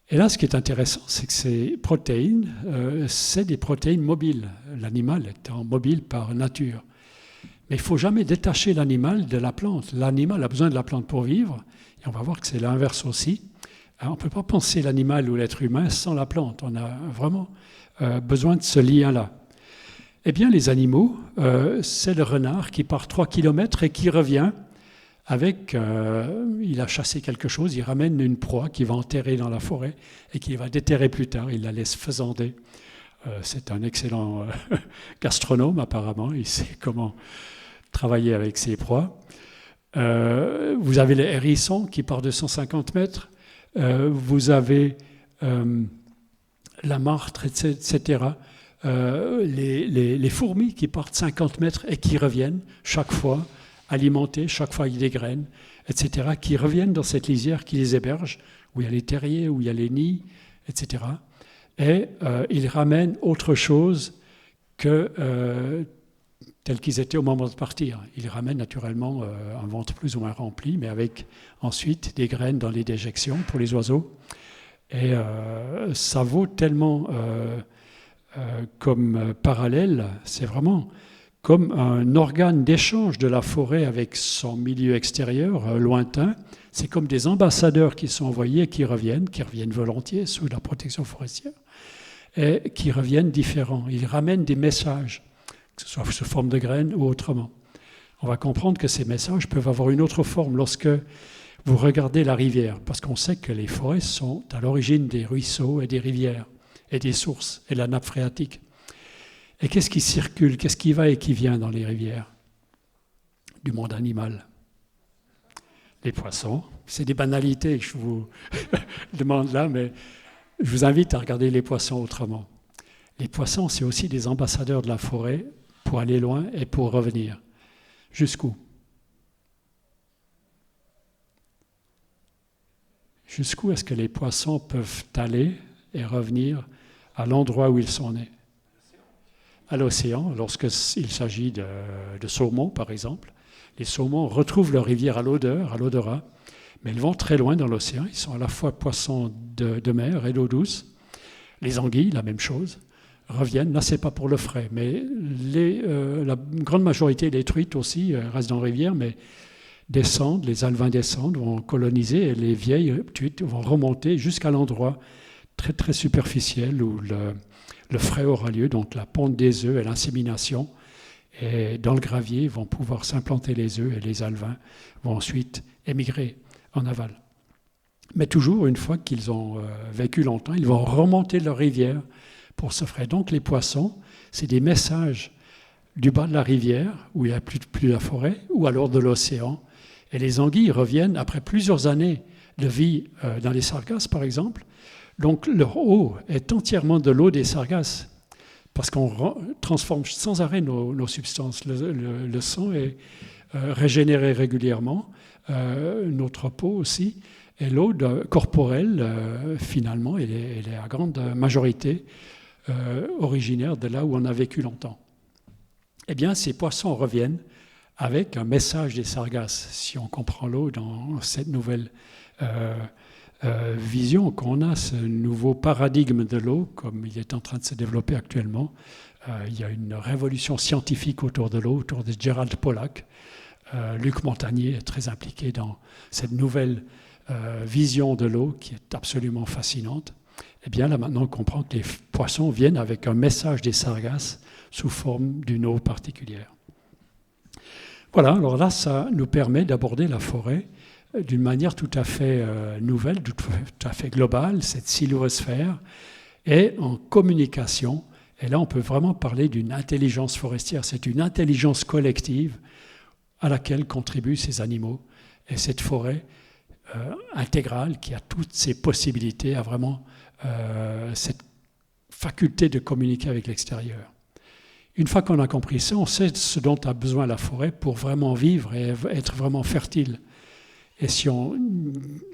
Et là, ce qui est intéressant, c'est que ces protéines, c'est des protéines mobiles. L'animal étant mobile par nature. Mais il ne faut jamais détacher l'animal de la plante. L'animal a besoin de la plante pour vivre. Et on va voir que c'est l'inverse aussi. On ne peut pas penser l'animal ou l'être humain sans la plante. On a vraiment besoin de ce lien-là. Eh bien, les animaux, c'est le renard qui part 3 km et qui revient avec... il a chassé quelque chose, il ramène une proie qu'il va enterrer dans la forêt et qu'il va déterrer plus tard. Il la laisse faisander. C'est un excellent gastronome, apparemment. Il sait comment travailler avec ses proies. Vous avez les hérissons qui partent de 150 mètres. Vous avez la martre, etc. Les fourmis qui partent 50 mètres et qui reviennent chaque fois, alimentées, chaque fois avec des graines, etc., qui reviennent dans cette lisière qui les héberge, où il y a les terriers, où il y a les nids, etc. Et ils ramènent autre chose que tels qu'ils étaient au moment de partir. Ils ramènent naturellement un ventre plus ou moins rempli, mais avec ensuite des graines dans les déjections pour les oiseaux. Et ça vaut tellement comme parallèle, c'est vraiment comme un organe d'échange de la forêt avec son milieu extérieur lointain. C'est comme des ambassadeurs qui sont envoyés et qui reviennent volontiers sous la protection forestière, et qui reviennent différents. Ils ramènent des messages, que ce soit sous forme de graines ou autrement. On va comprendre que ces messages peuvent avoir une autre forme lorsque vous regardez la rivière, parce qu'on sait que les forêts sont à l'origine des ruisseaux et des rivières, et des sources, et de la nappe phréatique. Et qu'est-ce qui circule, qu'est-ce qui va et qui vient dans les rivières du monde animal? Les poissons. C'est des banalités que je vous demande là, mais je vous invite à regarder les poissons autrement. Les poissons, c'est aussi des ambassadeurs de la forêt pour aller loin et pour revenir. Jusqu'où? Jusqu'où est-ce que les poissons peuvent aller et revenir à l'endroit où ils sont nés? À l'océan, lorsqu'il s'agit de saumons, par exemple. Les saumons retrouvent leur rivière à l'odorat, mais ils vont très loin dans l'océan. Ils sont à la fois poissons de mer et d'eau douce. Les anguilles, la même chose, reviennent. Là, ce n'est pas pour le frais, mais la grande majorité des truites aussi restent dans la rivière, mais descendent, les alevins descendent, vont coloniser, et les vieilles truites vont remonter jusqu'à l'endroit très, très superficiel où le frais aura lieu, donc la ponte des œufs et l'insémination. Et dans le gravier, ils vont pouvoir s'implanter les œufs et les alevins vont ensuite émigrer en aval. Mais toujours, une fois qu'ils ont vécu longtemps, ils vont remonter leur rivière pour se frais. Donc les poissons, c'est des messages du bas de la rivière, où il n'y a plus la forêt, ou alors de l'océan. Et les anguilles reviennent après plusieurs années de vie dans les sargasses, par exemple. Donc leur eau est entièrement de l'eau des sargasses. parce qu'on transforme sans arrêt nos substances. Le sang est régénéré régulièrement, notre peau aussi, et l'eau corporelle, finalement, elle est à grande majorité originaire de là où on a vécu longtemps. Eh bien, ces poissons reviennent avec un message des sargasses, si on comprend l'eau dans cette nouvelle vision qu'on a, ce nouveau paradigme de l'eau, comme il est en train de se développer actuellement. Il y a une révolution scientifique autour de l'eau, autour de Gerald Pollack. Luc Montagnier est très impliqué dans cette nouvelle vision de l'eau qui est absolument fascinante. Eh bien, là maintenant, on comprend que les poissons viennent avec un message des sargasses sous forme d'une eau particulière. Voilà, alors là, ça nous permet d'aborder la forêt d'une manière tout à fait nouvelle, tout à fait globale, cette sylvosphère, et en communication. Et là, on peut vraiment parler d'une intelligence forestière. C'est une intelligence collective à laquelle contribuent ces animaux. Et cette forêt intégrale qui a toutes ces possibilités, a vraiment cette faculté de communiquer avec l'extérieur. Une fois qu'on a compris ça, on sait ce dont a besoin la forêt pour vraiment vivre et être vraiment fertile. Et si on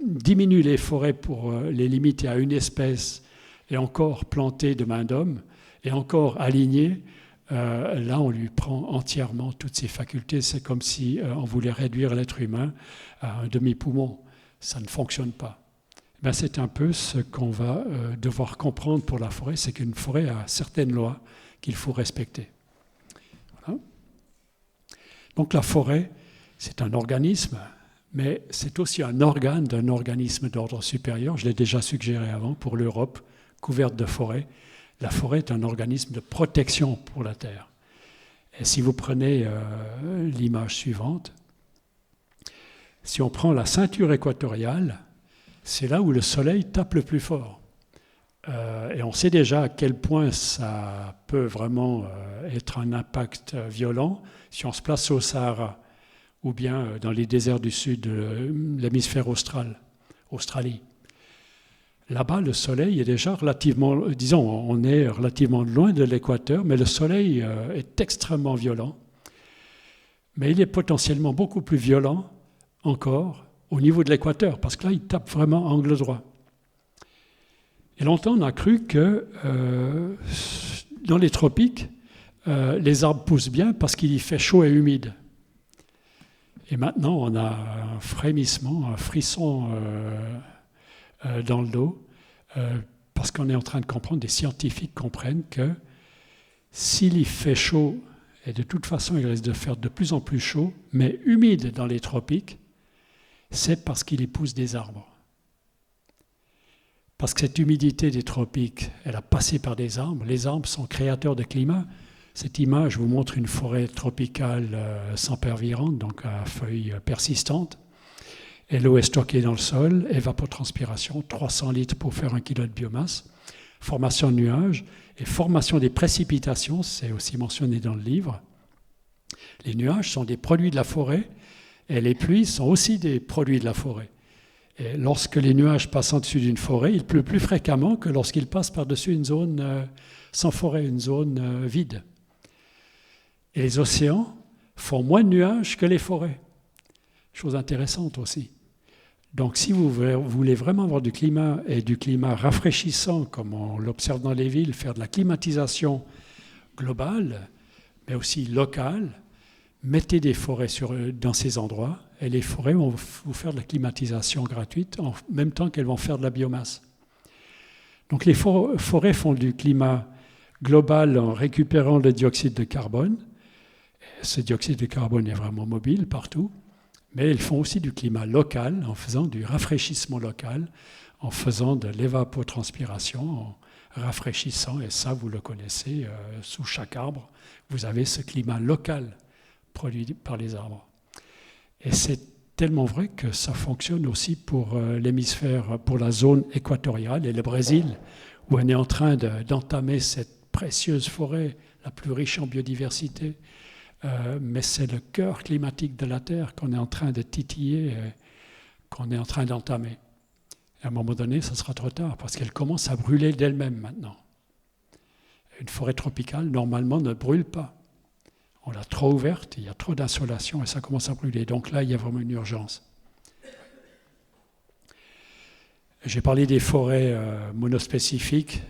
diminue les forêts pour les limiter à une espèce et encore plantées de main d'homme et encore alignées, là on lui prend entièrement toutes ses facultés. C'est comme si on voulait réduire l'être humain à un demi-poumon. Ça ne fonctionne pas. Ben, c'est un peu ce qu'on va devoir comprendre pour la forêt, c'est qu'une forêt a certaines lois qu'il faut respecter. Voilà. Donc la forêt, c'est un organisme, mais c'est aussi un organe d'un organisme d'ordre supérieur. Je l'ai déjà suggéré avant, pour l'Europe, couverte de forêt. La forêt est un organisme de protection pour la Terre. Et si vous prenez l'image suivante, si on prend la ceinture équatoriale, c'est là où le soleil tape le plus fort. Et on sait déjà à quel point ça peut vraiment être un impact violent si on se place au Sahara ou bien dans les déserts du sud de l'hémisphère austral, Australie. Là-bas, le soleil est déjà relativement, disons, on est relativement loin de l'équateur, mais le soleil est extrêmement violent. Mais il est potentiellement beaucoup plus violent encore au niveau de l'équateur, parce que là, il tape vraiment angle droit. Et longtemps, on a cru que dans les tropiques, les arbres poussent bien parce qu'il y fait chaud et humide. Et maintenant, on a un frémissement, un frisson dans le dos, parce qu'on est en train de comprendre, des scientifiques comprennent que s'il y fait chaud, et de toute façon, il risque de faire de plus en plus chaud, mais humide dans les tropiques, c'est parce qu'il y pousse des arbres. Parce que cette humidité des tropiques, elle a passé par des arbres. Les arbres sont créateurs de climat. Cette image vous montre une forêt tropicale sempervirente, donc à feuilles persistantes. Et l'eau est stockée dans le sol, évapotranspiration, 300 litres pour faire 1 kilo de biomasse, formation de nuages et formation des précipitations, c'est aussi mentionné dans le livre. Les nuages sont des produits de la forêt et les pluies sont aussi des produits de la forêt. Et lorsque les nuages passent en dessus d'une forêt, il pleut plus fréquemment que lorsqu'ils passent par-dessus une zone sans forêt, une zone vide. Et les océans font moins de nuages que les forêts. Chose intéressante aussi. Donc si vous voulez vraiment avoir du climat et du climat rafraîchissant, comme on l'observe dans les villes, faire de la climatisation globale, mais aussi locale, mettez des forêts dans ces endroits et les forêts vont vous faire de la climatisation gratuite en même temps qu'elles vont faire de la biomasse. Donc les forêts font du climat global en récupérant le dioxyde de carbone. Ce dioxyde de carbone est vraiment mobile partout, mais elles font aussi du climat local en faisant du rafraîchissement local, en faisant de l'évapotranspiration, en rafraîchissant, et ça vous le connaissez, sous chaque arbre, vous avez ce climat local produit par les arbres. Et c'est tellement vrai que ça fonctionne aussi pour l'hémisphère, pour la zone équatoriale et le Brésil, où on est en train d'entamer cette précieuse forêt, la plus riche en biodiversité. Mais c'est le cœur climatique de la Terre qu'on est en train de titiller, qu'on est en train d'entamer. Et à un moment donné, ce sera trop tard, parce qu'elle commence à brûler d'elle-même maintenant. Une forêt tropicale, normalement, ne brûle pas. On l'a trop ouverte, il y a trop d'insolation et ça commence à brûler. Donc là, il y a vraiment une urgence. J'ai parlé des forêts monospécifiques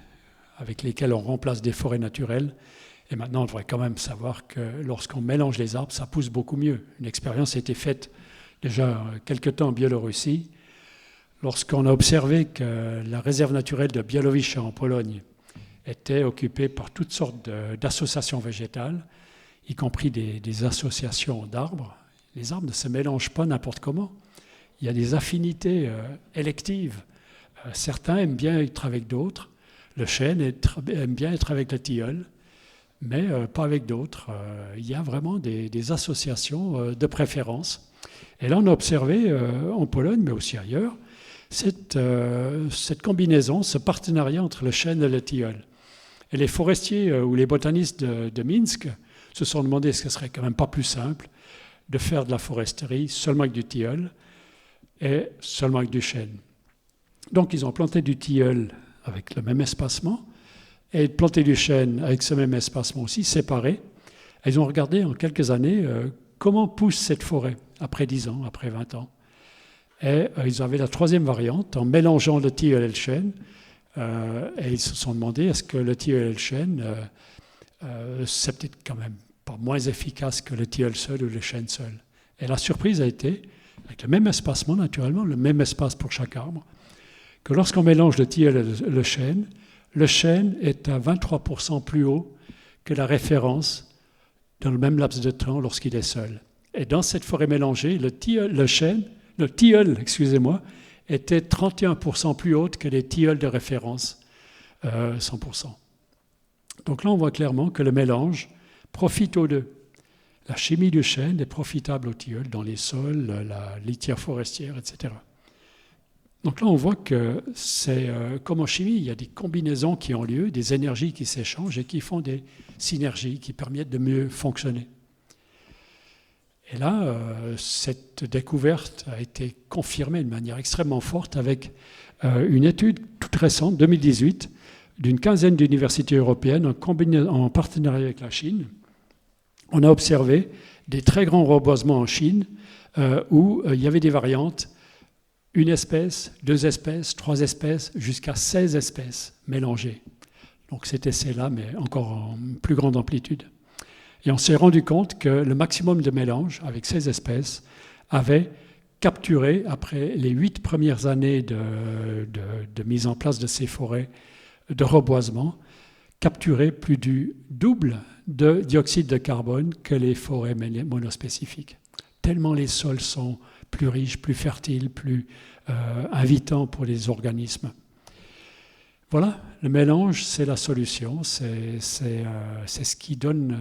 avec lesquelles on remplace des forêts naturelles. Et maintenant, on devrait quand même savoir que lorsqu'on mélange les arbres, ça pousse beaucoup mieux. Une expérience a été faite déjà quelque temps en Biélorussie, lorsqu'on a observé que la réserve naturelle de Białowieża en Pologne était occupée par toutes sortes d'associations végétales, y compris des associations d'arbres. Les arbres ne se mélangent pas n'importe comment. Il y a des affinités électives. Certains aiment bien être avec d'autres. Le chêne aime bien être avec le tilleul, mais pas avec d'autres. Il y a vraiment des associations de préférence. Et là, on a observé en Pologne, mais aussi ailleurs, cette combinaison, ce partenariat entre le chêne et le tilleul. Et les forestiers ou les botanistes de Minsk se sont demandé ce serait quand même pas plus simple de faire de la foresterie seulement avec du tilleul et seulement avec du chêne. Donc, ils ont planté du tilleul avec le même espacement et planté du chêne avec ce même espacement aussi, séparés. Et ils ont regardé en quelques années comment pousse cette forêt après 10 ans, après 20 ans. Et ils avaient la troisième variante en mélangeant le tilleul et le chêne. Et ils se sont demandé est-ce que le tilleul et le chêne, c'est peut-être quand même pas moins efficace que le tilleul seul ou le chêne seul. Et la surprise a été, avec le même espacement naturellement, le même espace pour chaque arbre, que lorsqu'on mélange le tilleul et le chêne est à 23% plus haut que la référence dans le même laps de temps lorsqu'il est seul. Et dans cette forêt mélangée, le tilleul, était 31% plus haute que les tilleuls de référence, 100%. Donc là, on voit clairement que le mélange profite aux deux. La chimie du chêne est profitable au tilleul dans les sols, la litière forestière, etc. Donc là, on voit que c'est comme en chimie, il y a des combinaisons qui ont lieu, des énergies qui s'échangent et qui font des synergies qui permettent de mieux fonctionner. Et là, cette découverte a été confirmée de manière extrêmement forte avec une étude toute récente, 2018, d'une quinzaine d'universités européennes en partenariat avec la Chine. On a observé des très grands reboisements en Chine où il y avait des variantes, une espèce, 2 espèces, 3 espèces, jusqu'à 16 espèces mélangées. Donc c'était celle-là, mais encore en plus grande amplitude. Et on s'est rendu compte que le maximum de mélange avec ces espèces avait capturé, après les 8 premières années de mise en place de ces forêts de reboisement, capturé plus du double de dioxyde de carbone que les forêts monospécifiques. Tellement les sols sont plus riches, plus fertiles, plus invitants pour les organismes. Voilà, le mélange, c'est la solution, c'est ce qui donne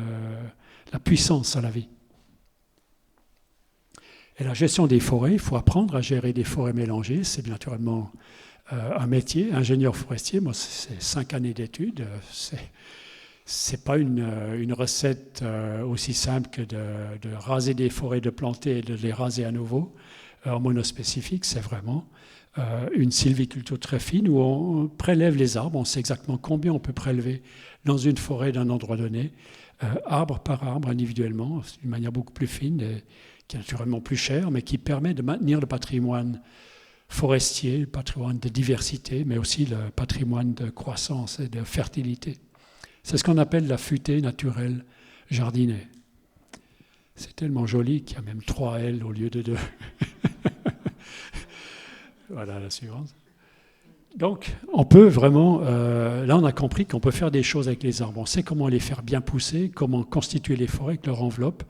la puissance à la vie. Et la gestion des forêts, il faut apprendre à gérer des forêts mélangées, c'est bien naturellement un métier, ingénieur forestier, moi c'est 5 années d'études, c'est pas une recette aussi simple que de raser des forêts, de planter et de les raser à nouveau en monospécifique, c'est vraiment une sylviculture très fine où on prélève les arbres, on sait exactement combien on peut prélever dans une forêt d'un endroit donné, arbre par arbre individuellement, d'une manière beaucoup plus fine, qui est naturellement plus chère, mais qui permet de maintenir le patrimoine forestier, le patrimoine de diversité, mais aussi le patrimoine de croissance et de fertilité. C'est ce qu'on appelle la futaie naturelle jardinée. C'est tellement joli qu'il y a même 3 L au lieu de 2. Voilà la suivante. Donc, on peut vraiment... là, on a compris qu'on peut faire des choses avec les arbres. On sait comment les faire bien pousser, comment constituer les forêts avec leur enveloppe.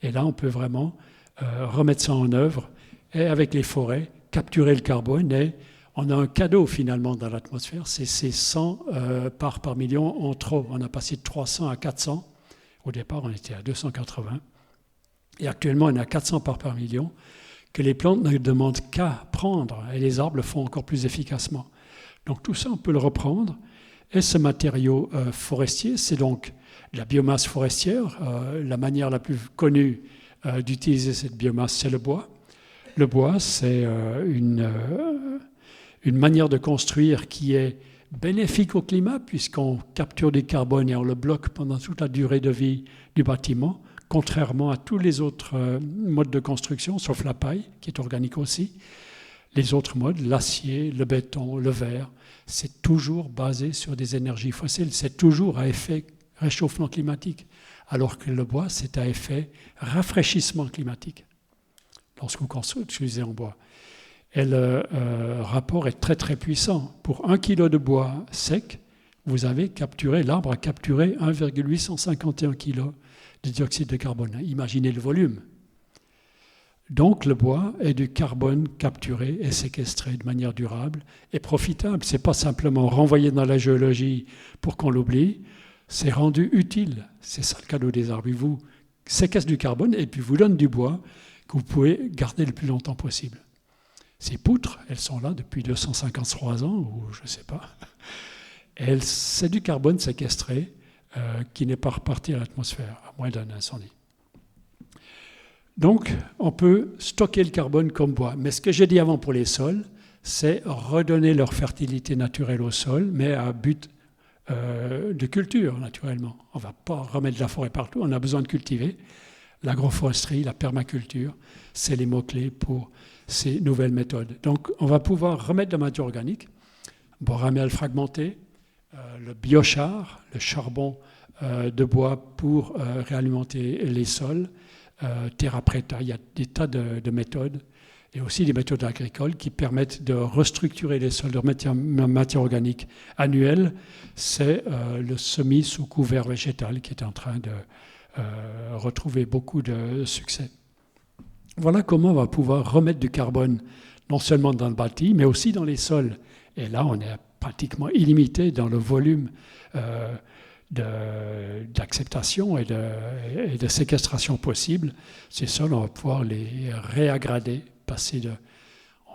Et là, on peut vraiment remettre ça en œuvre. Et avec les forêts, capturer le carbone. Et on a un cadeau, finalement, dans l'atmosphère. C'est ces 100 parts par million en trop. On a passé de 300 à 400. Au départ, on était à 280. Et actuellement, on est à 400 parts par million, que les plantes ne demandent qu'à prendre, et les arbres le font encore plus efficacement. Donc tout ça, on peut le reprendre. Et ce matériau forestier, c'est donc la biomasse forestière. La manière la plus connue d'utiliser cette biomasse, c'est le bois. Le bois, c'est une manière de construire qui est bénéfique au climat puisqu'on capture du carbone et on le bloque pendant toute la durée de vie du bâtiment, contrairement à tous les autres modes de construction, sauf la paille, qui est organique aussi. Les autres modes, l'acier, le béton, le verre, c'est toujours basé sur des énergies fossiles, c'est toujours à effet réchauffement climatique, alors que le bois, c'est à effet rafraîchissement climatique, lorsque vous construisez en bois. Et le rapport est très très puissant. Pour 1 kg de bois sec, l'arbre a capturé 1,851 kg de dioxyde de carbone. Imaginez le volume. Donc le bois est du carbone capturé et séquestré de manière durable et profitable. Ce n'est pas simplement renvoyé dans la géologie pour qu'on l'oublie, c'est rendu utile. C'est ça le cadeau des arbres. Ils vous séquestrent du carbone et puis vous donnent du bois que vous pouvez garder le plus longtemps possible. Ces poutres, elles sont là depuis 253 ans, ou je ne sais pas. C'est du carbone séquestré qui n'est pas reparti à l'atmosphère, à moins d'un incendie. Donc, on peut stocker le carbone comme bois. Mais ce que j'ai dit avant pour les sols, c'est redonner leur fertilité naturelle au sol, mais à but de culture, naturellement. On ne va pas remettre de la forêt partout, on a besoin de cultiver. L'agroforesterie, la permaculture, c'est les mots-clés pour ces nouvelles méthodes. Donc, on va pouvoir remettre de la matière organique, boramel fragmenté, le biochar, le charbon de bois pour réalimenter les sols, terra preta. Il y a des tas de méthodes et aussi des méthodes agricoles qui permettent de restructurer les sols de matière organique annuelle. C'est le semis sous couvert végétal qui est en train de retrouver beaucoup de succès. Voilà comment on va pouvoir remettre du carbone non seulement dans le bâti, mais aussi dans les sols. Et là, on est pratiquement illimité dans le volume d'acceptation et de séquestration possible. Ces sols, on va pouvoir les réagrader,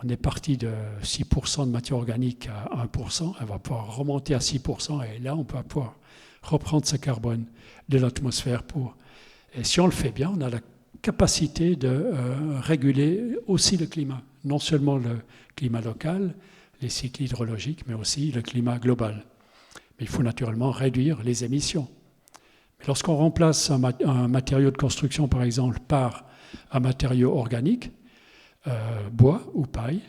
on est parti de 6% de matière organique à 1%, on va pouvoir remonter à 6%, et là, on va pouvoir reprendre ce carbone de l'atmosphère Et si on le fait bien, on a la capacité de réguler aussi le climat, non seulement le climat local, les cycles hydrologiques, mais aussi le climat global. Mais il faut naturellement réduire les émissions. Mais lorsqu'on remplace un matériau de construction, par exemple, par un matériau organique, bois ou paille,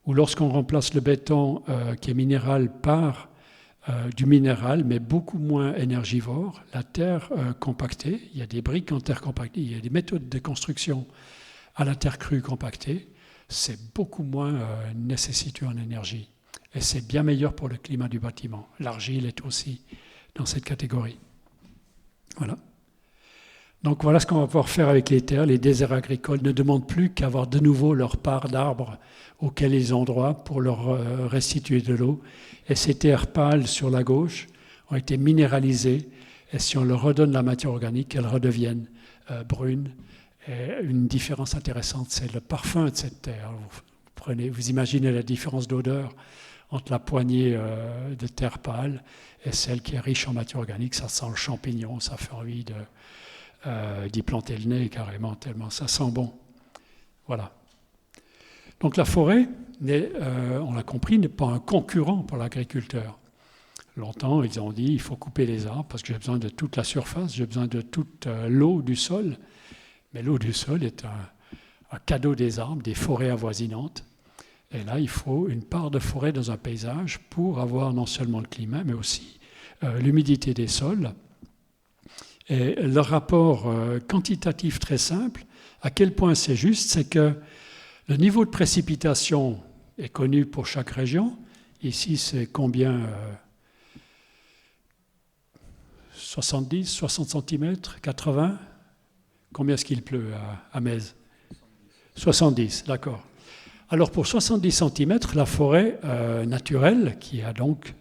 ou lorsqu'on remplace le béton qui est minéral par du minéral, mais beaucoup moins énergivore, la terre compactée, il y a des briques en terre compactée, il y a des méthodes de construction à la terre crue compactée, c'est beaucoup moins nécessiteux en énergie. Et c'est bien meilleur pour le climat du bâtiment. L'argile est aussi dans cette catégorie. Voilà. Donc voilà ce qu'on va pouvoir faire avec les terres. Les déserts agricoles ne demandent plus qu'avoir de nouveau leur part d'arbres auxquels ils ont droit pour leur restituer de l'eau. Et ces terres pâles sur la gauche ont été minéralisées. Et si on leur redonne la matière organique, elles redeviennent brunes. Et une différence intéressante, c'est le parfum de cette terre. Vous imaginez la différence d'odeur entre la poignée de terre pâle et celle qui est riche en matière organique. Ça sent le champignon, ça fait envie d'y planter le nez carrément, tellement ça sent bon. Voilà. Donc la forêt, on l'a compris, n'est pas un concurrent pour l'agriculteur. Longtemps, ils ont dit il faut couper les arbres parce que j'ai besoin de toute la surface, j'ai besoin de toute l'eau du sol. Mais l'eau du sol est un cadeau des arbres, des forêts avoisinantes. Et là, il faut une part de forêt dans un paysage pour avoir non seulement le climat, mais aussi l'humidité des sols. Et le rapport quantitatif très simple, à quel point c'est juste, c'est que le niveau de précipitation est connu pour chaque région. Ici, c'est combien 70, 60 cm, 80 ? Combien est-ce qu'il pleut à Metz ? 70, d'accord. Alors pour 70 cm, la forêt naturelle, qui a donc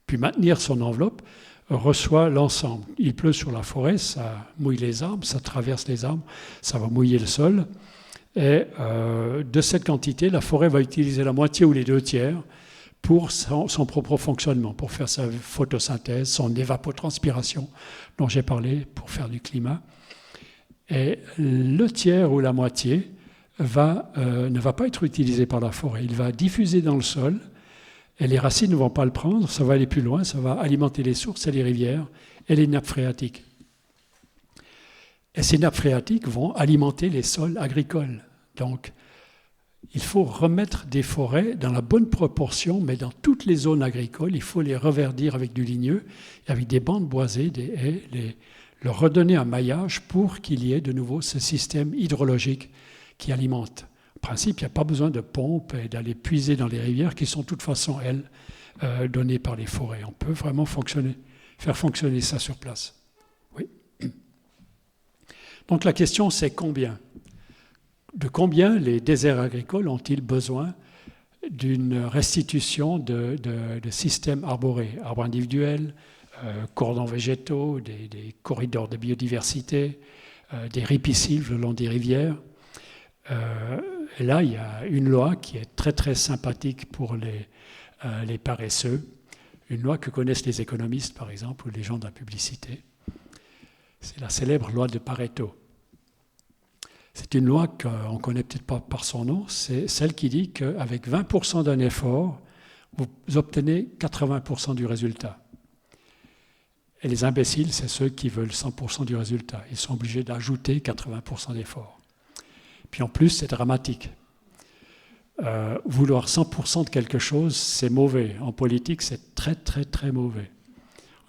pu maintenir son enveloppe, reçoit l'ensemble. Il pleut sur la forêt, ça mouille les arbres, ça traverse les arbres, ça va mouiller le sol. Et de cette quantité, la forêt va utiliser la moitié ou les 2/3 pour son propre fonctionnement, pour faire sa photosynthèse, son évapotranspiration dont j'ai parlé, pour faire du climat. Et le tiers ou la moitié ne va pas être utilisé par la forêt. Il va diffuser dans le sol Et les racines ne vont pas le prendre, ça va aller plus loin, ça va alimenter les sources et les rivières et les nappes phréatiques. Et ces nappes phréatiques vont alimenter les sols agricoles. Donc, il faut remettre des forêts dans la bonne proportion, mais dans toutes les zones agricoles, il faut les reverdir avec du ligneux, et avec des bandes boisées, des haies, leur redonner un maillage pour qu'il y ait de nouveau ce système hydrologique qui alimente. En principe, il n'y a pas besoin de pompes et d'aller puiser dans les rivières qui sont de toute façon, elles, données par les forêts. On peut vraiment faire fonctionner ça sur place. Oui. Donc la question, c'est combien ? De combien les déserts agricoles ont-ils besoin d'une restitution de systèmes arborés, arbres individuels, cordons végétaux, des corridors de biodiversité, des ripisylves le long des rivières. Et là, il y a une loi qui est très très sympathique pour les paresseux, une loi que connaissent les économistes par exemple ou les gens de la publicité. C'est la célèbre loi de Pareto. C'est une loi qu'on ne connaît peut-être pas par son nom, c'est celle qui dit qu'avec 20% d'un effort, vous obtenez 80% du résultat. Et les imbéciles, c'est ceux qui veulent 100% du résultat. Ils sont obligés d'ajouter 80% d'effort. Puis en plus, c'est dramatique. Vouloir 100% de quelque chose, c'est mauvais. En politique, c'est très, très, très mauvais.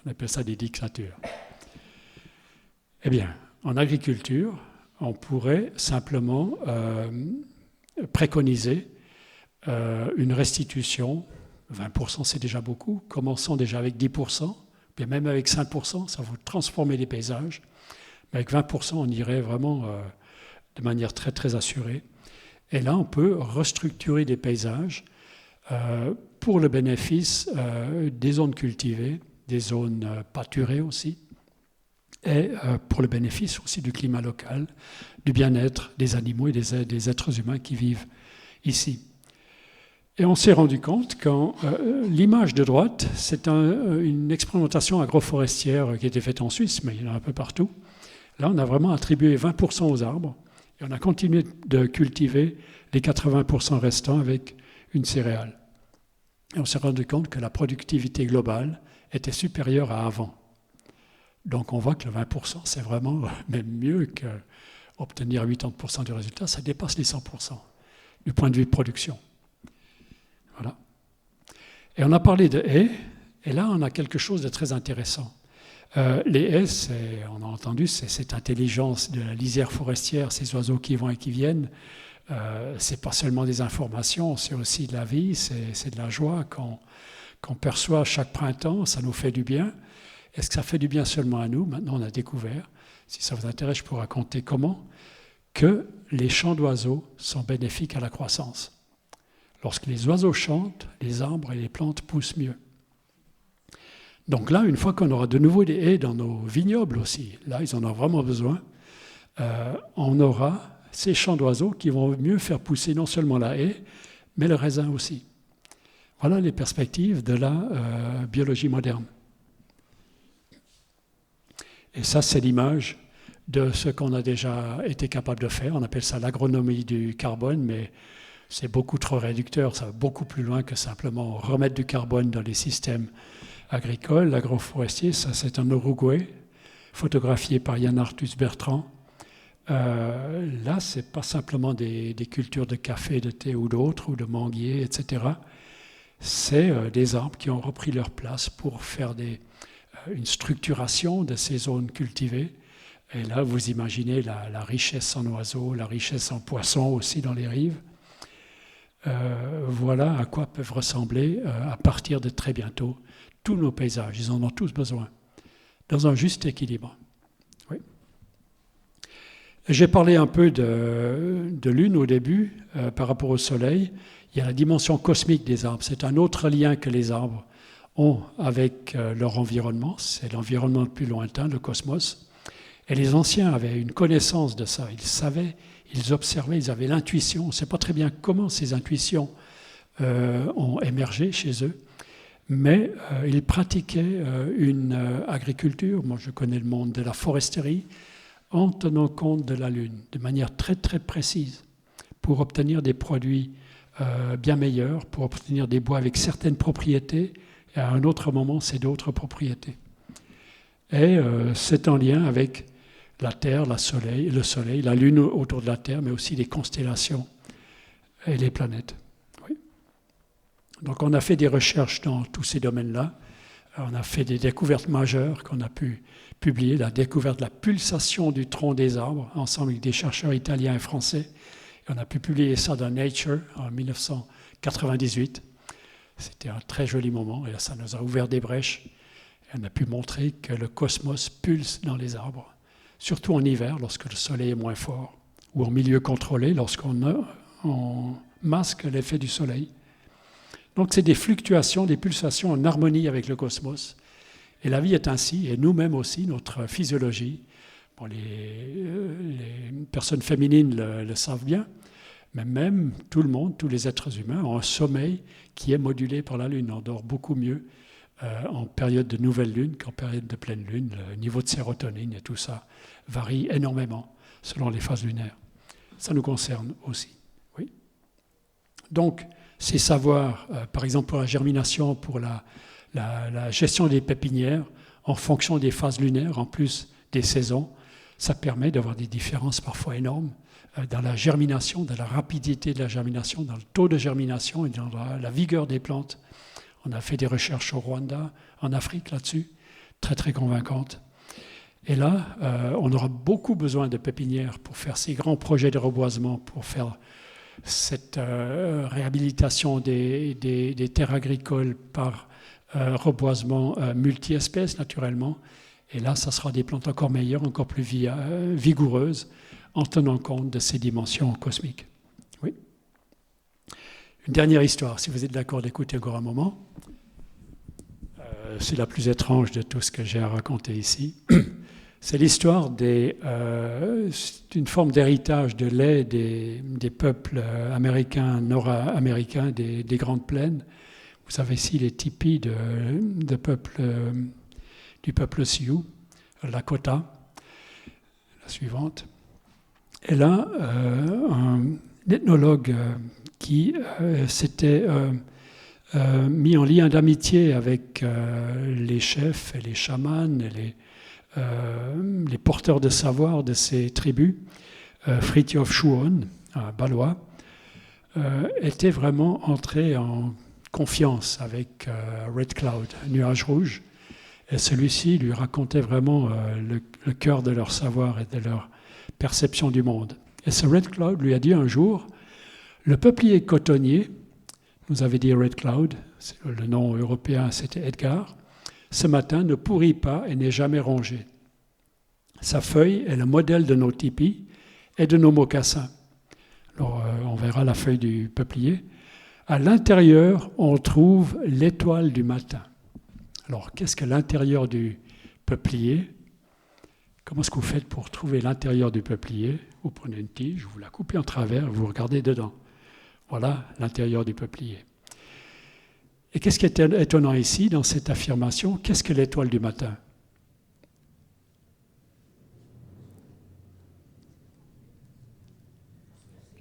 On appelle ça des dictatures. Eh bien, en agriculture, on pourrait simplement préconiser une restitution. 20%, c'est déjà beaucoup. Commençons déjà avec 10%, puis même avec 5%, ça va transformer les paysages. Mais avec 20%, on irait vraiment de manière très, très assurée. Et là, on peut restructurer des paysages pour le bénéfice des zones cultivées, des zones pâturées aussi, et pour le bénéfice aussi du climat local, du bien-être des animaux et des êtres humains qui vivent ici. Et on s'est rendu compte que l'image de droite, c'est une expérimentation agroforestière qui a été faite en Suisse, mais il y en a un peu partout. Là, on a vraiment attribué 20% aux arbres et on a continué de cultiver les 80% restants avec une céréale. Et on s'est rendu compte que la productivité globale était supérieure à avant. Donc on voit que le 20%, c'est vraiment même mieux qu'obtenir 80% du résultat, ça dépasse les 100% du point de vue de production. Voilà. Et on a parlé de haies, et là on a quelque chose de très intéressant. Les haies, on a entendu, c'est cette intelligence de la lisière forestière, ces oiseaux qui vont et qui viennent. C'est pas seulement des informations, c'est aussi de la vie, c'est de la joie qu'on perçoit chaque printemps, ça nous fait du bien. Est-ce que ça fait du bien seulement à nous ? Maintenant, on a découvert, si ça vous intéresse, je pourrais raconter comment, que les chants d'oiseaux sont bénéfiques à la croissance. Lorsque les oiseaux chantent, les arbres et les plantes poussent mieux. Donc là, une fois qu'on aura de nouveau des haies dans nos vignobles aussi, là, ils en ont vraiment besoin, on aura ces chants d'oiseaux qui vont mieux faire pousser non seulement la haie, mais le raisin aussi. Voilà les perspectives de la biologie moderne. Et ça, c'est l'image de ce qu'on a déjà été capable de faire. On appelle ça l'agronomie du carbone, mais c'est beaucoup trop réducteur. Ça va beaucoup plus loin que simplement remettre du carbone dans les systèmes agricoles. L'agroforestier, ça c'est en Uruguay, photographié par Yann Arthus Bertrand. Là, ce n'est pas simplement des cultures de café, de thé ou d'autres, ou de manguiers, etc. C'est des arbres qui ont repris leur place pour faire une structuration de ces zones cultivées. Et là, vous imaginez la richesse en oiseaux, la richesse en poissons aussi dans les rives. Voilà à quoi peuvent ressembler, à partir de très bientôt, tous nos paysages. Ils en ont tous besoin, dans un juste équilibre. Oui. J'ai parlé un peu de Lune au début, par rapport au Soleil. Il y a la dimension cosmique des arbres. C'est un autre lien que les arbres ont avec leur environnement, c'est l'environnement le plus lointain, le cosmos. Et les anciens avaient une connaissance de ça, ils savaient, ils observaient, ils avaient l'intuition. On ne sait pas très bien comment ces intuitions ont émergé chez eux, mais ils pratiquaient une agriculture, moi je connais le monde de la foresterie, en tenant compte de la Lune, de manière très très précise, pour obtenir des produits bien meilleures pour obtenir des bois avec certaines propriétés, et à un autre moment, c'est d'autres propriétés. Et c'est en lien avec la Terre, le Soleil, la Lune autour de la Terre, mais aussi les constellations et les planètes. Oui. Donc on a fait des recherches dans tous ces domaines-là. On a fait des découvertes majeures qu'on a pu publier, la découverte de la pulsation du tronc des arbres, ensemble avec des chercheurs italiens et français. Et on a pu publier ça dans Nature en 1998. C'était un très joli moment, et ça nous a ouvert des brèches. Et on a pu montrer que le cosmos pulse dans les arbres, surtout en hiver, lorsque le soleil est moins fort, ou en milieu contrôlé, lorsqu'on masque l'effet du soleil. Donc c'est des fluctuations, des pulsations en harmonie avec le cosmos. Et la vie est ainsi, et nous-mêmes aussi, notre physiologie. Bon, les personnes féminines le savent bien, mais même tout le monde, tous les êtres humains ont un sommeil qui est modulé par la Lune. On dort beaucoup mieux en période de nouvelle Lune qu'en période de pleine Lune. Le niveau de sérotonine et tout ça varie énormément selon les phases lunaires. Ça nous concerne aussi. Oui. Donc, ces savoirs, par exemple pour la germination, pour la gestion des pépinières, en fonction des phases lunaires, en plus des saisons, ça permet d'avoir des différences parfois énormes dans la germination, dans la rapidité de la germination, dans le taux de germination et dans la vigueur des plantes. On a fait des recherches au Rwanda, en Afrique là-dessus, très très convaincantes. Et là, on aura beaucoup besoin de pépinières pour faire ces grands projets de reboisement, pour faire cette réhabilitation des terres agricoles par reboisement multi-espèces naturellement. Et là, ça sera des plantes encore meilleures, encore plus vigoureuses, en tenant compte de ces dimensions cosmiques. Oui. Une dernière histoire, si vous êtes d'accord d'écouter encore un moment. C'est la plus étrange de tout ce que j'ai à raconter ici. C'est l'histoire d'une forme d'héritage de lait des peuples américains, nord-américains, des Grandes Plaines. Vous avez ici les tipis du peuple Sioux, Lakota, la suivante. Et là, un ethnologue qui s'était mis en lien d'amitié avec les chefs et les chamans et les porteurs de savoir de ces tribus, Fridtjof Schuon, un Balois, était vraiment entré en confiance avec Red Cloud, nuage rouge, et celui-ci lui racontait vraiment le cœur de leur savoir et de leur perception du monde. Et ce Red Cloud lui a dit un jour, le peuplier cotonnier, nous avait dit Red Cloud, le nom européen c'était Edgar, ce matin ne pourrit pas et n'est jamais rongé. Sa feuille est le modèle de nos tipis et de nos mocassins. Alors on verra la feuille du peuplier. À l'intérieur, on trouve l'étoile du matin. Alors qu'est-ce que l'intérieur du peuplier ? Comment est-ce que vous faites pour trouver l'intérieur du peuplier ? Vous prenez une tige, vous la coupez en travers, vous regardez dedans. Voilà l'intérieur du peuplier. Et qu'est-ce qui est étonnant ici, dans cette affirmation ? Qu'est-ce que l'étoile du matin ?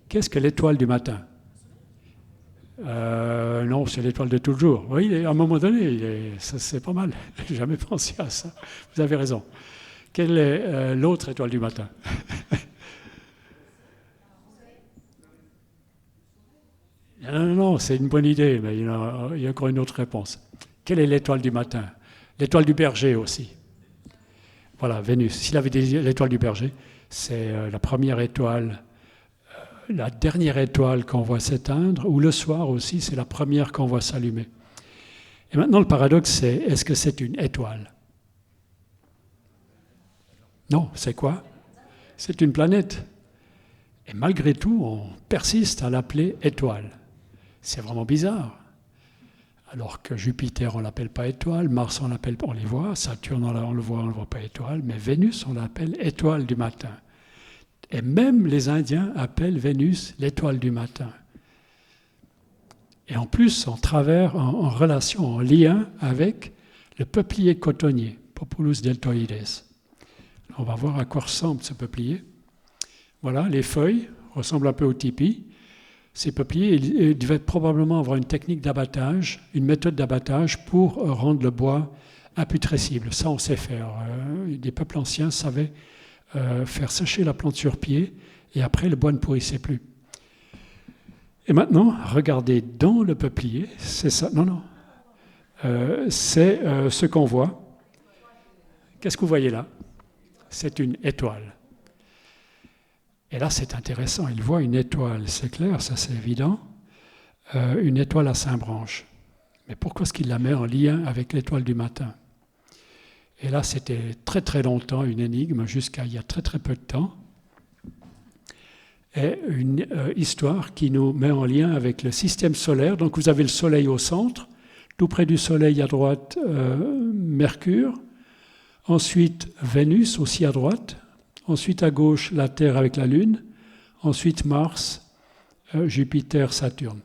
Qu'est-ce que l'étoile du matin ? Non, c'est l'étoile de toujours. Oui, à un moment donné, c'est pas mal. Je n'ai jamais pensé à ça. Vous avez raison. Quelle est l'autre étoile du matin ? Non, c'est une bonne idée, mais il y a encore une autre réponse. Quelle est l'étoile du matin ? L'étoile du berger aussi. Voilà, Vénus. S'il avait dit l'étoile du berger, c'est la première étoile, la dernière étoile qu'on voit s'éteindre, ou le soir aussi, c'est la première qu'on voit s'allumer. Et maintenant, le paradoxe, c'est, est-ce que c'est une étoile ? Non, c'est quoi ? C'est une planète. Et malgré tout, on persiste à l'appeler étoile. C'est vraiment bizarre. Alors que Jupiter, on ne l'appelle pas étoile, Mars, on les voit, Saturne, on le voit pas étoile, mais Vénus, on l'appelle étoile du matin. Et même les Indiens appellent Vénus l'étoile du matin. Et en plus, en relation, en lien avec le peuplier cotonnier, Populus deltoides. On va voir à quoi ressemble ce peuplier. Voilà, les feuilles ressemblent un peu au tipi. Ces peupliers, ils devaient probablement avoir une technique d'abattage, une méthode d'abattage pour rendre le bois imputrescible. Ça, on sait faire. Des peuples anciens savaient faire sécher la plante sur pied et après, le bois ne pourrissait plus. Et maintenant, regardez dans le peuplier, c'est ça. Non. C'est ce qu'on voit. Qu'est-ce que vous voyez là? C'est une étoile. Et là, c'est intéressant. Il voit une étoile, c'est clair, ça c'est évident. Une étoile à 5 branches. Mais pourquoi est-ce qu'il la met en lien avec l'étoile du matin? Et là, c'était très très longtemps une énigme, jusqu'à il y a très très peu de temps. Et une histoire qui nous met en lien avec le système solaire. Donc vous avez le Soleil au centre, tout près du Soleil à droite, Mercure. Ensuite, Vénus aussi à droite. Ensuite, à gauche, la Terre avec la Lune. Ensuite, Mars, Jupiter, Saturne.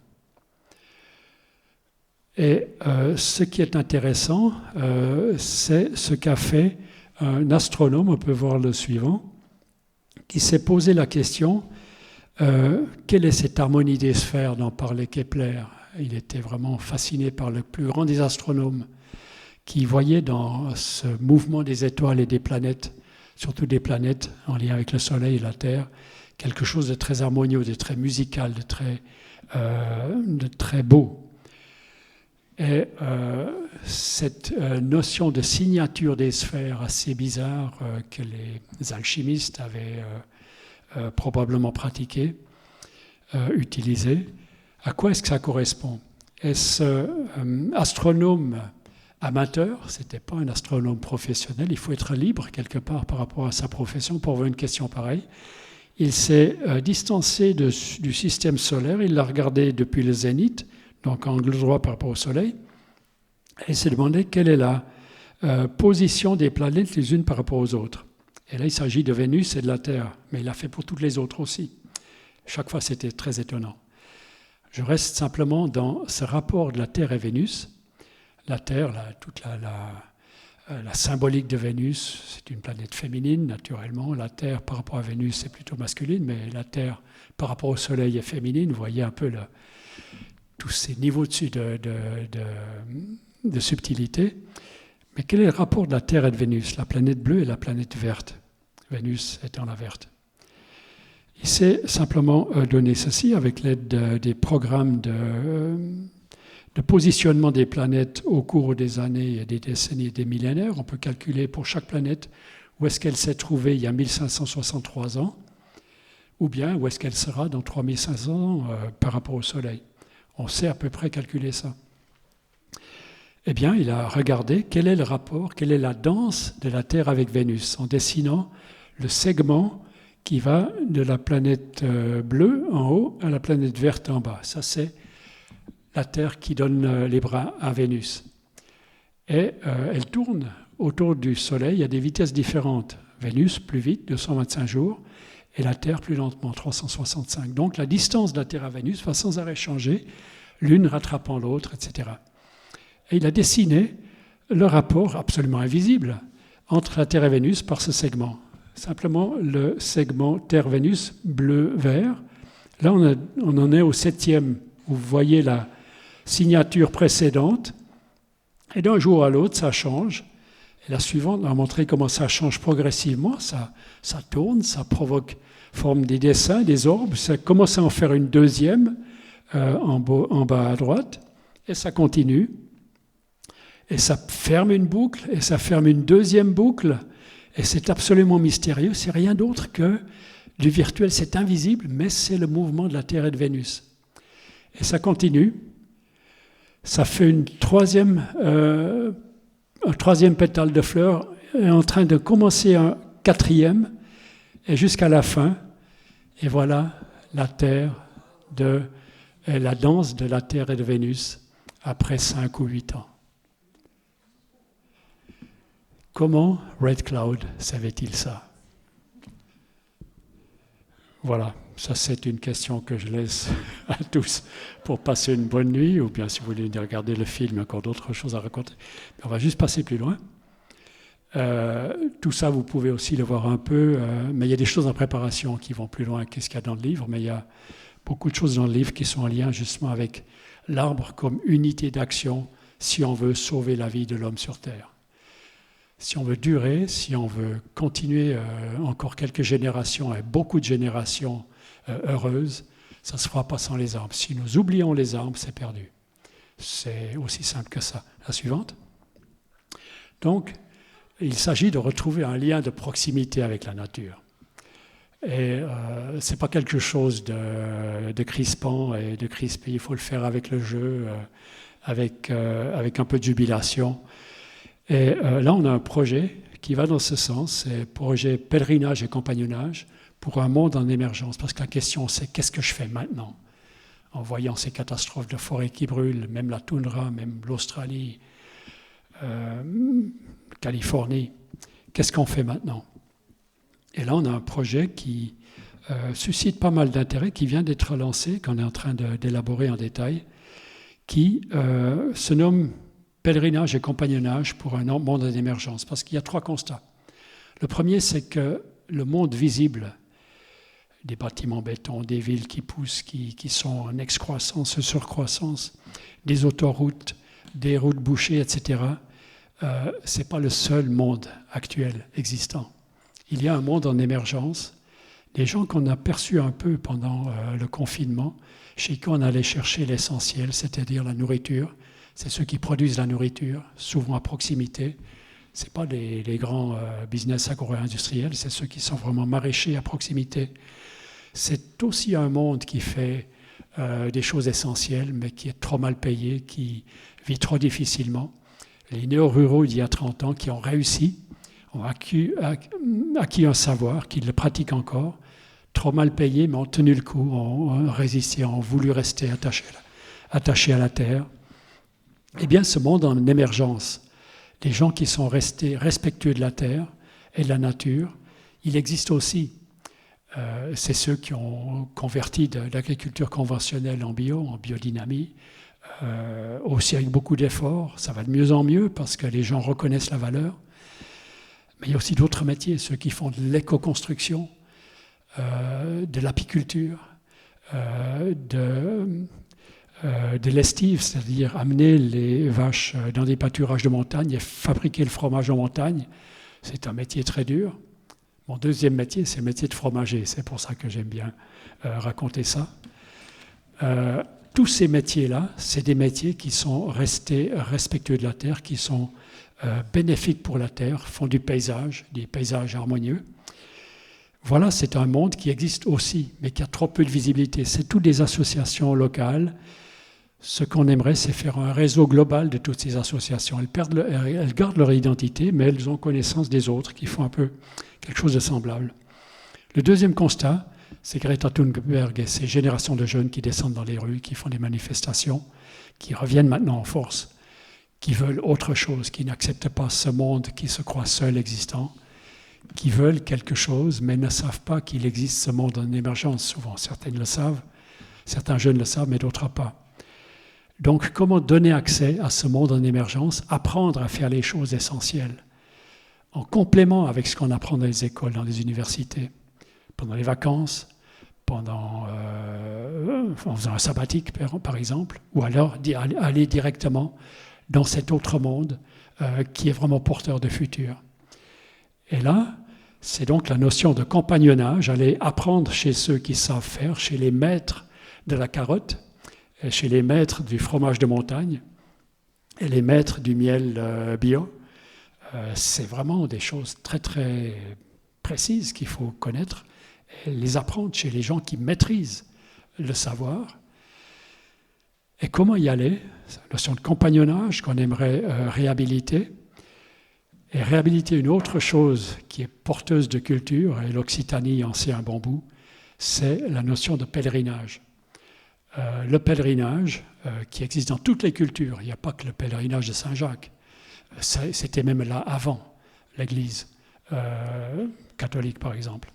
Et ce qui est intéressant, c'est ce qu'a fait un astronome, on peut voir le suivant, qui s'est posé la question, quelle est cette harmonie des sphères dont parlait Kepler? Il était vraiment fasciné par le plus grand des astronomes, qui voyait dans ce mouvement des étoiles et des planètes, surtout des planètes en lien avec le Soleil et la Terre, quelque chose de très harmonieux, de très musical, de très beau. Et cette notion de signature des sphères assez bizarre que les alchimistes avaient probablement pratiquée, utilisée, à quoi est-ce que ça correspond? Est-ce astronome amateur, ce n'était pas un astronome professionnel, il faut être libre quelque part par rapport à sa profession pour voir une question pareille. Il s'est distancé du système solaire, il l'a regardé depuis le zénith, donc angle droit par rapport au Soleil, et il s'est demandé quelle est la position des planètes les unes par rapport aux autres. Et là, il s'agit de Vénus et de la Terre, mais il l'a fait pour toutes les autres aussi. Chaque fois, c'était très étonnant. Je reste simplement dans ce rapport de la Terre et Vénus. La Terre, toute la symbolique de Vénus, c'est une planète féminine, naturellement. La Terre, par rapport à Vénus, c'est plutôt masculine, mais la Terre, par rapport au Soleil, est féminine. Vous voyez un peu tous ces niveaux de subtilité. Mais quel est le rapport de la Terre et de Vénus, la planète bleue et la planète verte, Vénus étant la verte? Il s'est simplement donné ceci avec l'aide des programmes de positionnement des planètes au cours des années, des décennies et des millénaires. On peut calculer pour chaque planète où est-ce qu'elle s'est trouvée il y a 1563 ans, ou bien où est-ce qu'elle sera dans 3500 ans par rapport au Soleil. On sait à peu près calculer ça. Eh bien, il a regardé quel est le rapport, quelle est la danse de la Terre avec Vénus, en dessinant le segment qui va de la planète bleue en haut à la planète verte en bas. Ça, c'est la Terre qui donne les bras à Vénus. Et elle tourne autour du Soleil à des vitesses différentes. Vénus plus vite, 225 jours, et la Terre plus lentement, 365. Donc la distance de la Terre à Vénus va sans arrêt changer, l'une rattrapant l'autre, etc. Et il a dessiné le rapport absolument invisible entre la Terre et Vénus par ce segment. Simplement le segment Terre-Vénus bleu-vert. Là, on en est au 7e, où vous voyez la signature précédente. Et d'un jour à l'autre, ça change. Et la suivante va montrer comment ça change progressivement. Ça tourne, ça forme des dessins, des orbes. Ça commence à en faire une deuxième en bas à droite. Et ça continue. Et ça ferme une boucle, et ça ferme une deuxième boucle. Et c'est absolument mystérieux. C'est rien d'autre que du virtuel. C'est invisible, mais c'est le mouvement de la Terre et de Vénus. Et ça continue. Ça fait un troisième pétale de fleur, est en train de commencer un quatrième, et jusqu'à la fin. Et voilà la Terre et la danse de la Terre et de Vénus après 5 ou 8 ans. Comment Red Cloud savait-il ça? Voilà, ça c'est une question que je laisse à tous pour passer une bonne nuit, ou bien si vous voulez regarder le film, il y a encore d'autres choses à raconter. Mais on va juste passer plus loin. Tout ça, vous pouvez aussi le voir un peu, mais il y a des choses en préparation qui vont plus loin que ce qu'il y a dans le livre, mais il y a beaucoup de choses dans le livre qui sont en lien justement avec l'arbre comme unité d'action si on veut sauver la vie de l'homme sur Terre. Si on veut durer, si on veut continuer encore quelques générations et beaucoup de générations heureuses, ça ne se fera pas sans les arbres. Si nous oublions les arbres, c'est perdu. C'est aussi simple que ça. La suivante. Donc, il s'agit de retrouver un lien de proximité avec la nature. Et ce n'est pas quelque chose de crispant et de crispé. Il faut le faire avec le jeu, avec un peu de jubilation. Et là, on a un projet qui va dans ce sens, c'est un projet pèlerinage et compagnonnage pour un monde en émergence. Parce que la question, c'est qu'est-ce que je fais maintenant? En voyant ces catastrophes de forêts qui brûlent, même la toundra, même l'Australie, Californie, qu'est-ce qu'on fait maintenant? Et là, on a un projet qui suscite pas mal d'intérêt, qui vient d'être lancé, qu'on est en train d'élaborer en détail, qui se nomme pèlerinage et compagnonnage pour un monde en émergence. Parce qu'il y a 3 constats. Le premier, c'est que le monde visible, des bâtiments béton, des villes qui poussent, qui sont en excroissance, surcroissance, des autoroutes, des routes bouchées, etc., ce n'est pas le seul monde actuel existant. Il y a un monde en émergence. Les gens qu'on a perçus un peu pendant le confinement, chez qui on allait chercher l'essentiel, c'est-à-dire la nourriture. C'est ceux qui produisent la nourriture, souvent à proximité. Ce n'est pas les grands business agro-industriels, c'est ceux qui sont vraiment maraîchers à proximité. C'est aussi un monde qui fait des choses essentielles, mais qui est trop mal payé, qui vit trop difficilement. Les néo-ruraux d'il y a 30 ans qui ont réussi, ont acquis un savoir, qui le pratiquent encore, trop mal payés, mais ont tenu le coup, ont résisté, ont voulu rester attachés à la terre. Eh bien, ce monde en émergence, les gens qui sont restés respectueux de la terre et de la nature, il existe aussi. C'est ceux qui ont converti de l'agriculture conventionnelle en bio, en biodynamie, aussi avec beaucoup d'efforts. Ça va de mieux en mieux parce que les gens reconnaissent la valeur. Mais il y a aussi d'autres métiers, ceux qui font de l'éco-construction, de l'apiculture, de l'estive, c'est-à-dire amener les vaches dans des pâturages de montagne et fabriquer le fromage en montagne. C'est un métier très dur. Mon deuxième métier, c'est le métier de fromager. C'est pour ça que j'aime bien raconter ça. Tous ces métiers-là, c'est des métiers qui sont restés respectueux de la terre, qui sont bénéfiques pour la terre, font du paysage, des paysages harmonieux. Voilà, c'est un monde qui existe aussi, mais qui a trop peu de visibilité. C'est toutes des associations locales. Ce qu'on aimerait, c'est faire un réseau global de toutes ces associations. Elles gardent leur identité, mais elles ont connaissance des autres qui font un peu quelque chose de semblable. Le deuxième constat, c'est Greta Thunberg et ces générations de jeunes qui descendent dans les rues, qui font des manifestations, qui reviennent maintenant en force, qui veulent autre chose, qui n'acceptent pas ce monde qui se croit seul existant, qui veulent quelque chose, mais ne savent pas qu'il existe ce monde en émergence. Souvent, certains le savent, certains jeunes le savent, mais d'autres pas. Donc, comment donner accès à ce monde en émergence, apprendre à faire les choses essentielles, en complément avec ce qu'on apprend dans les écoles, dans les universités, pendant les vacances, en faisant un sabbatique, par exemple, ou alors aller directement dans cet autre monde qui est vraiment porteur de futur. Et là, c'est donc la notion de compagnonnage, aller apprendre chez ceux qui savent faire, chez les maîtres de la carotte, et chez les maîtres du fromage de montagne et les maîtres du miel bio. C'est vraiment des choses très très précises qu'il faut connaître et les apprendre chez les gens qui maîtrisent le savoir. Et comment y aller? C'est la notion de compagnonnage qu'on aimerait réhabiliter. Et réhabiliter une autre chose qui est porteuse de culture, et l'Occitanie en sait un bon bout, c'est la notion de pèlerinage. Le pèlerinage qui existe dans toutes les cultures, il n'y a pas que le pèlerinage de Saint-Jacques, c'était même là avant l'Église catholique par exemple.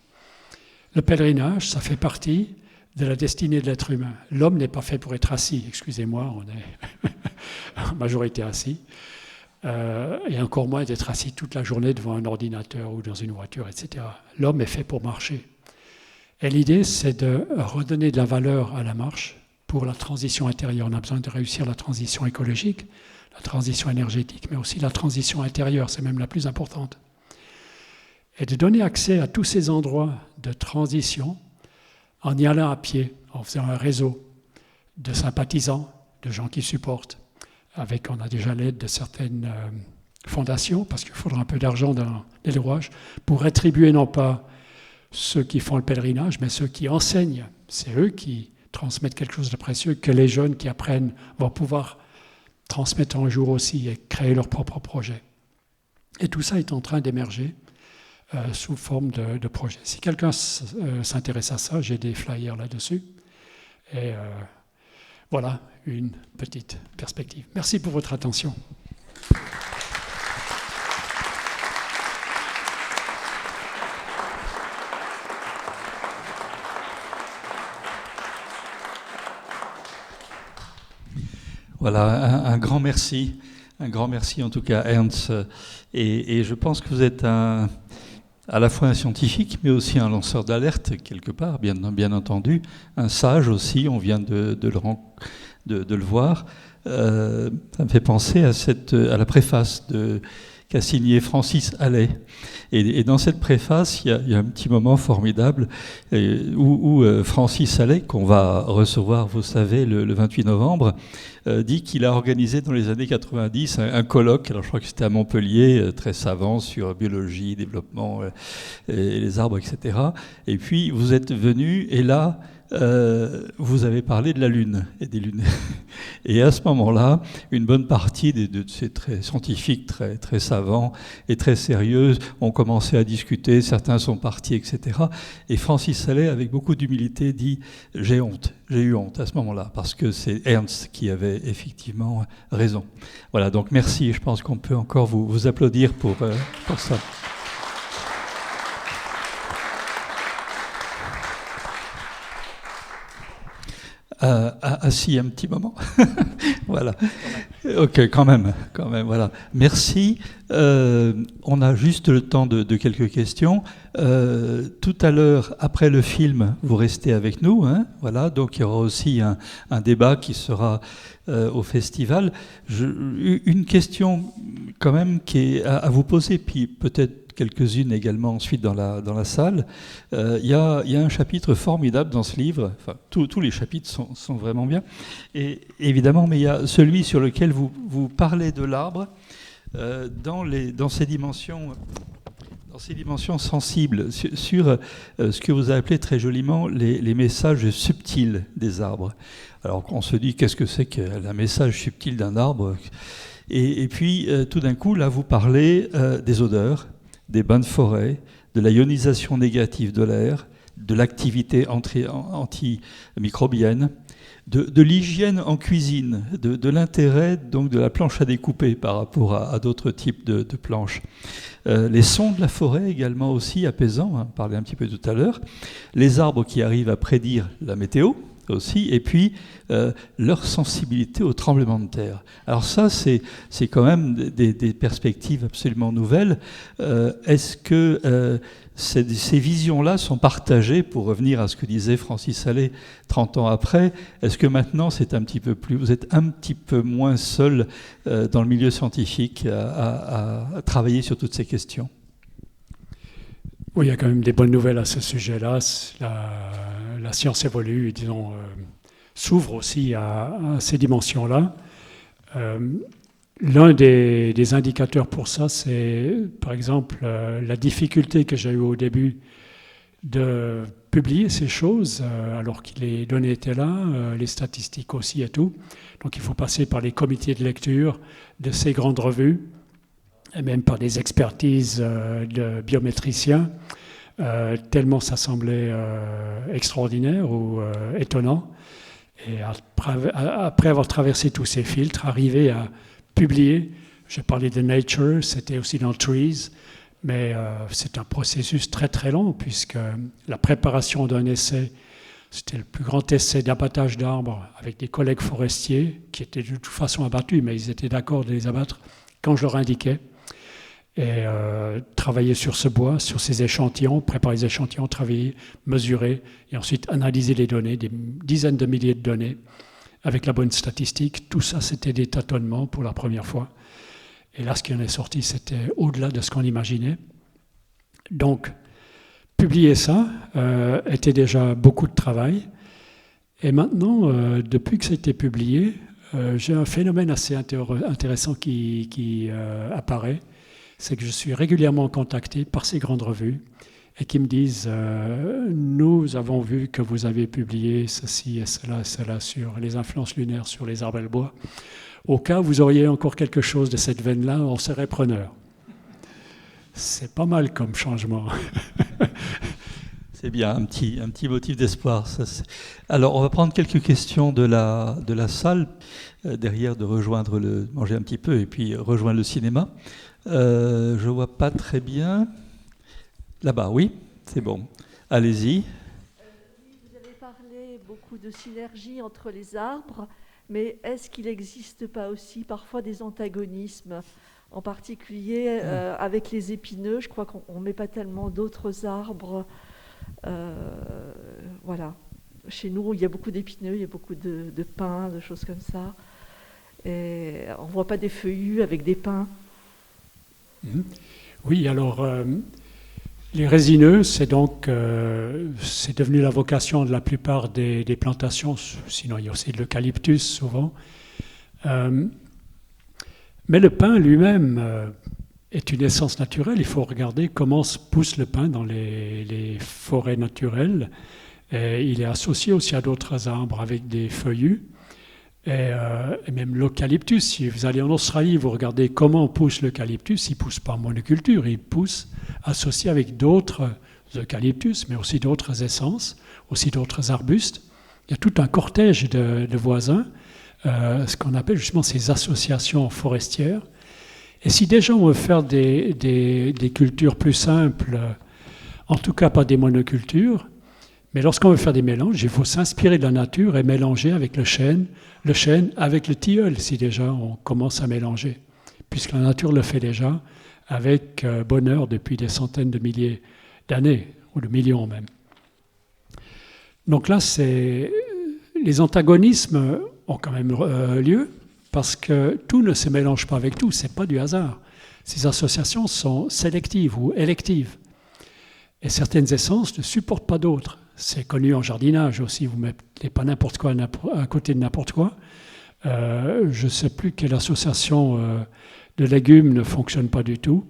Le pèlerinage, ça fait partie de la destinée de l'être humain. L'homme n'est pas fait pour être assis, excusez-moi, on est en majorité assis, et encore moins d'être assis toute la journée devant un ordinateur ou dans une voiture, etc. L'homme est fait pour marcher. Et l'idée, c'est de redonner de la valeur à la marche pour la transition intérieure. On a besoin de réussir la transition écologique, la transition énergétique, mais aussi la transition intérieure, c'est même la plus importante. Et de donner accès à tous ces endroits de transition en y allant à pied, en faisant un réseau de sympathisants, de gens qui supportent. On a déjà l'aide de certaines fondations, parce qu'il faudra un peu d'argent dans les louages, pour rétribuer non pas ceux qui font le pèlerinage, mais ceux qui enseignent. C'est eux qui transmettent quelque chose de précieux, que les jeunes qui apprennent vont pouvoir transmettre un jour aussi et créer leur propre projet. Et tout ça est en train d'émerger sous forme de projet. Si quelqu'un s'intéresse à ça, j'ai des flyers là-dessus. Et voilà une petite perspective. Merci pour votre attention. Voilà, un grand merci en tout cas Ernst. Et je pense que vous êtes à la fois un scientifique, mais aussi un lanceur d'alerte quelque part, bien entendu, un sage aussi, on vient de le voir. Ça me fait penser à la préface qu'a signée Francis Allais. Et dans cette préface, il y a un petit moment formidable où Francis Allais, qu'on va recevoir, vous savez, le 28 novembre, dit qu'il a organisé dans les années 90 un colloque, alors je crois que c'était à Montpellier, très savant sur biologie, développement, et les arbres, etc. Et puis vous êtes venu, et là, vous avez parlé de la Lune et des lunes. Et à ce moment-là, une bonne partie de ces très scientifiques, très savants et très sérieux ont commencé à discuter, certains sont partis, etc. Et Francis Allais, avec beaucoup d'humilité, dit « j'ai eu honte à ce moment-là, parce que c'est Ernst qui avait effectivement raison ». Voilà, donc merci, je pense qu'on peut encore vous applaudir pour ça. Si, un petit moment. Voilà. Ok, quand même, voilà. Merci. On a juste le temps de quelques questions. Tout à l'heure, après le film, vous restez avec nous. Hein, voilà. Donc, il y aura aussi un débat qui sera au festival. Une question, quand même, qui est à vous poser, puis peut-être quelques-unes également ensuite dans la salle. Il y a un chapitre formidable dans ce livre, enfin tous les chapitres sont vraiment bien, et évidemment, mais il y a celui sur lequel vous parlez de l'arbre dans ces dimensions sensibles, sur ce que vous avez appelé très joliment les messages subtils des arbres. Alors on se dit, qu'est-ce que c'est qu'un message subtil d'un arbre ? Et puis tout d'un coup, là, vous parlez des odeurs, des bains de forêt, de la ionisation négative de l'air, de l'activité antimicrobienne, de l'hygiène en cuisine, de l'intérêt donc de la planche à découper par rapport à d'autres types de planches. Les sons de la forêt également aussi apaisants, on parlait un petit peu tout à l'heure, les arbres qui arrivent à prédire la météo aussi, et puis leur sensibilité au tremblement de terre. Alors ça, c'est quand même des perspectives absolument nouvelles. Est-ce que ces visions-là sont partagées, pour revenir à ce que disait Francis Allais 30 ans après, est-ce que maintenant vous êtes un petit peu moins seul dans le milieu scientifique à travailler sur toutes ces questions ? Oui, il y a quand même des bonnes nouvelles à ce sujet-là. La science évolue, disons, s'ouvre aussi à ces dimensions-là. L'un des indicateurs pour ça, c'est par exemple la difficulté que j'ai eue au début de publier ces choses, alors que les données étaient là, les statistiques aussi et tout. Donc il faut passer par les comités de lecture de ces grandes revues, et même par des expertises de biométriciens, tellement ça semblait extraordinaire ou étonnant. Et après avoir traversé tous ces filtres, arriver à publier, j'ai parlé de Nature, c'était aussi dans Trees, mais c'est un processus très très long, puisque la préparation d'un essai, c'était le plus grand essai d'abattage d'arbres avec des collègues forestiers qui étaient de toute façon abattus, mais ils étaient d'accord de les abattre quand je leur indiquais. et travailler sur ce bois, sur ces échantillons, préparer les échantillons, travailler, mesurer et ensuite analyser les données, des dizaines de milliers de données avec la bonne statistique. Tout ça, c'était des tâtonnements pour la première fois. Et là, ce qui en est sorti, c'était au-delà de ce qu'on imaginait. Donc, publier ça était déjà beaucoup de travail. Et maintenant, depuis que ça a été publié, j'ai un phénomène assez intéressant qui apparaît. C'est que je suis régulièrement contacté par ces grandes revues et qui me disent nous avons vu que vous avez publié ceci et cela sur les influences lunaires sur les arbres et le bois. Au cas où vous auriez encore quelque chose de cette veine-là, on serait preneur. C'est pas mal comme changement. C'est bien, un petit motif d'espoir. Alors, on va prendre quelques questions de la salle, derrière de manger un petit peu et puis rejoindre le cinéma. Je ne vois pas très bien. Là-bas, oui, c'est bon. Allez-y. Vous avez parlé beaucoup de synergie entre les arbres, mais est-ce qu'il n'existe pas aussi parfois des antagonismes, en particulier avec les épineux? Je crois qu'on ne met pas tellement d'autres arbres. Voilà. Chez nous, il y a beaucoup d'épineux, il y a beaucoup de pins, de choses comme ça. Et on ne voit pas des feuillus avec des pins. Oui, alors les résineux, c'est devenu la vocation de la plupart des plantations. Sinon, il y a aussi de l'eucalyptus souvent. Mais le pin lui-même est une essence naturelle. Il faut regarder comment se pousse le pin dans les forêts naturelles. Et il est associé aussi à d'autres arbres avec des feuillus. Et même l'eucalyptus, si vous allez en Australie, vous regardez comment pousse l'eucalyptus, il ne pousse pas en monoculture, il pousse associé avec d'autres eucalyptus, mais aussi d'autres essences, aussi d'autres arbustes. Il y a tout un cortège de voisins, ce qu'on appelle justement ces associations forestières. Et si déjà on veut faire des cultures plus simples, en tout cas pas des monocultures, mais lorsqu'on veut faire des mélanges, il faut s'inspirer de la nature et mélanger avec le chêne avec le tilleul, si déjà on commence à mélanger, puisque la nature le fait déjà avec bonheur depuis des centaines de milliers d'années, ou de millions même. Donc là, les antagonismes ont quand même lieu, parce que tout ne se mélange pas avec tout, ce n'est pas du hasard. Ces associations sont sélectives ou électives. Et certaines essences ne supportent pas d'autres. C'est connu en jardinage aussi, vous ne mettez pas n'importe quoi à côté de n'importe quoi. Je ne sais plus quelle association de légumes ne fonctionne pas du tout.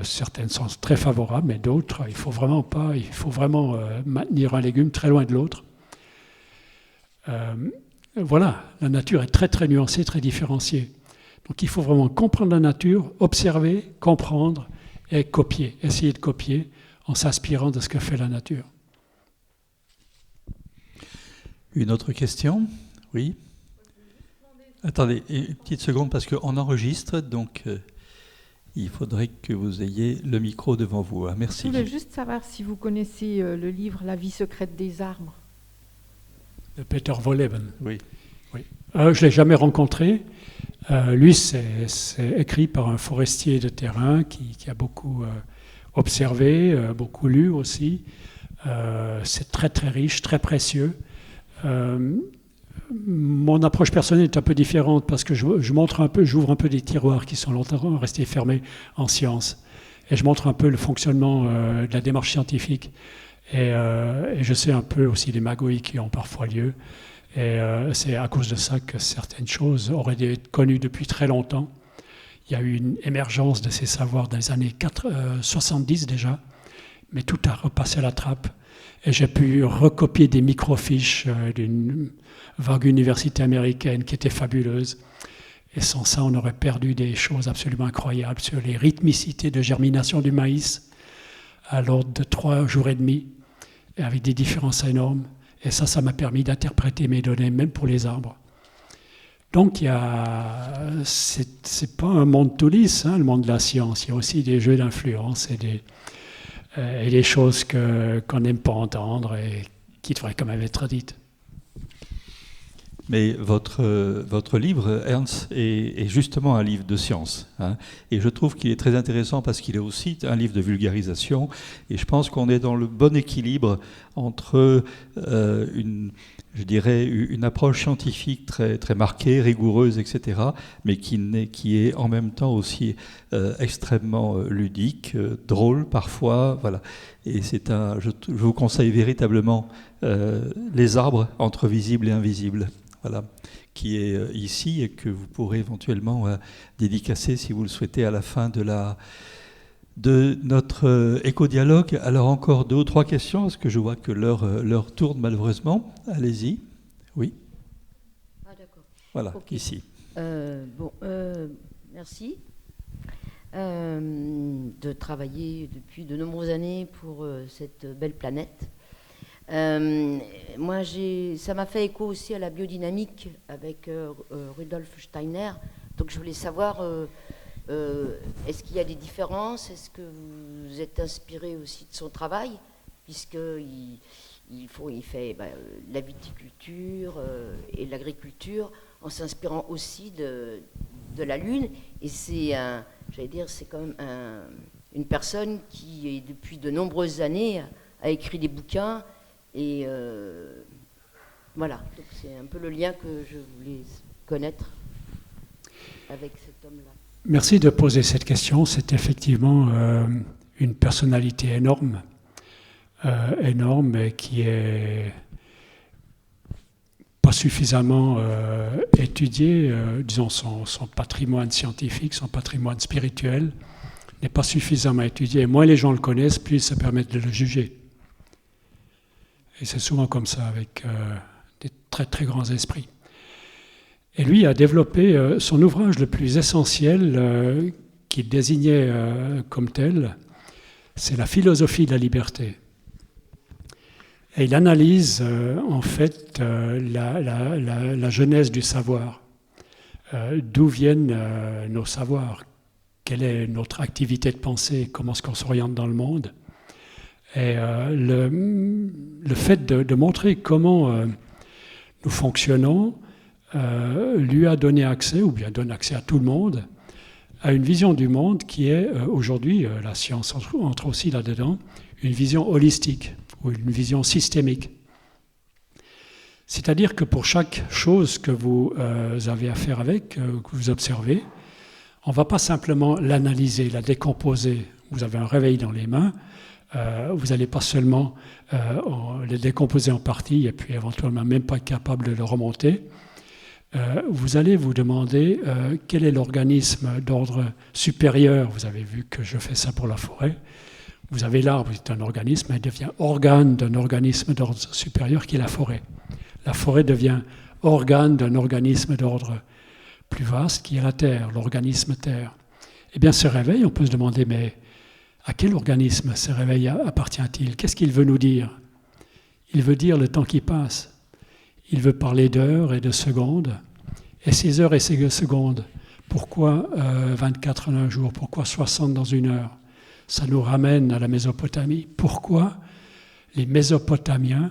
Certaines sont très favorables, mais d'autres, il faut vraiment maintenir un légume très loin de l'autre. Voilà, la nature est très très nuancée, très différenciée. Donc il faut vraiment comprendre la nature, observer, comprendre et copier, essayer de copier en s'inspirant de ce que fait la nature. Une autre question? Oui. Attendez une petite seconde parce qu'on enregistre, donc il faudrait que vous ayez le micro devant vous. Merci. Je voulais juste savoir si vous connaissez le livre « La vie secrète des arbres ». De Peter Wohlleben. Oui. Je ne l'ai jamais rencontré. Lui, c'est écrit par un forestier de terrain qui a beaucoup observé, beaucoup lu aussi. C'est très très riche, très précieux. Mon approche personnelle est un peu différente parce que j'ouvre un peu des tiroirs qui sont longtemps restés fermés en sciences. Et je montre un peu le fonctionnement de la démarche scientifique. Et je sais un peu aussi les magouilles qui ont parfois lieu. Et c'est à cause de ça que certaines choses auraient dû être connues depuis très longtemps. Il y a eu une émergence de ces savoirs dans les années 70 déjà, mais tout a repassé à la trappe. Et j'ai pu recopier des microfiches d'une vague université américaine qui était fabuleuse. Et sans ça, on aurait perdu des choses absolument incroyables sur les rythmicités de germination du maïs à l'ordre de 3 jours et demi, et avec des différences énormes. Et ça m'a permis d'interpréter mes données, même pour les arbres. Donc, c'est pas un monde tout lisse, le monde de la science. Il y a aussi des jeux d'influence et des choses qu'on n'aime pas entendre et qui devraient quand même être dites. Mais votre livre, Ernst, est justement un livre de science. Hein. Et je trouve qu'il est très intéressant parce qu'il est aussi un livre de vulgarisation. Et je pense qu'on est dans le bon équilibre entre je dirais, une approche scientifique très, très marquée, rigoureuse, etc., mais qui est en même temps aussi extrêmement ludique, drôle parfois. Voilà. Et je vous conseille véritablement Les arbres entre visible et invisible. Voilà, qui est ici et que vous pourrez éventuellement dédicacer si vous le souhaitez à la fin de notre éco-dialogue. Alors encore 2 ou 3 questions, parce que je vois que l'heure tourne malheureusement. Allez-y. Oui. Ah d'accord. Voilà, okay. Ici. Merci de travailler depuis de nombreuses années pour cette belle planète. Moi, ça m'a fait écho aussi à la biodynamique avec Rudolf Steiner. Donc, je voulais savoir, est-ce qu'il y a des différences? Est-ce que vous êtes inspiré aussi de son travail? Puisqu'il fait la viticulture et l'agriculture en s'inspirant aussi de la Lune. Et c'est quand même une personne qui, depuis de nombreuses années, a écrit des bouquins. Et voilà, donc c'est un peu le lien que je voulais connaître avec cet homme-là. Merci de poser cette question. C'est effectivement une personnalité énorme, et qui est pas suffisamment étudié. Disons, son patrimoine scientifique, son patrimoine spirituel n'est pas suffisamment étudié. Et moins les gens le connaissent, plus ça permet de le juger. Et c'est souvent comme ça avec des très très grands esprits. Et lui a développé son ouvrage le plus essentiel qu'il désignait comme tel, c'est la philosophie de la liberté. Et il analyse en fait la genèse du savoir. D'où viennent nos savoirs? Quelle est notre activité de pensée? Comment est-ce qu'on s'oriente dans le monde? Et le fait de montrer comment nous fonctionnons lui a donné accès, ou bien donne accès à tout le monde, à une vision du monde qui est aujourd'hui, la science entre aussi là-dedans, une vision holistique ou une vision systémique. C'est-à-dire que pour chaque chose que vous avez à faire avec, que vous observez, on ne va pas simplement l'analyser, la décomposer. Vous avez un réveil dans les mains, vous n'allez pas seulement le décomposer en parties et puis éventuellement même pas être capable de le remonter. Vous allez vous demander quel est l'organisme d'ordre supérieur. Vous avez vu que je fais ça pour la forêt. Vous avez l'arbre, c'est un organisme, il devient organe d'un organisme d'ordre supérieur qui est la forêt. La forêt devient organe d'un organisme d'ordre plus vaste qui est la Terre, l'organisme Terre. Eh bien, ce réveil, on peut se demander, mais à quel organisme ce réveil appartient-il? Qu'est-ce qu'il veut nous dire? Il veut dire le temps qui passe. Il veut parler d'heures et de secondes. Et ces heures et ces secondes, pourquoi 24 en un jour? Pourquoi 60 dans une heure? Ça nous ramène à la Mésopotamie. Pourquoi les Mésopotamiens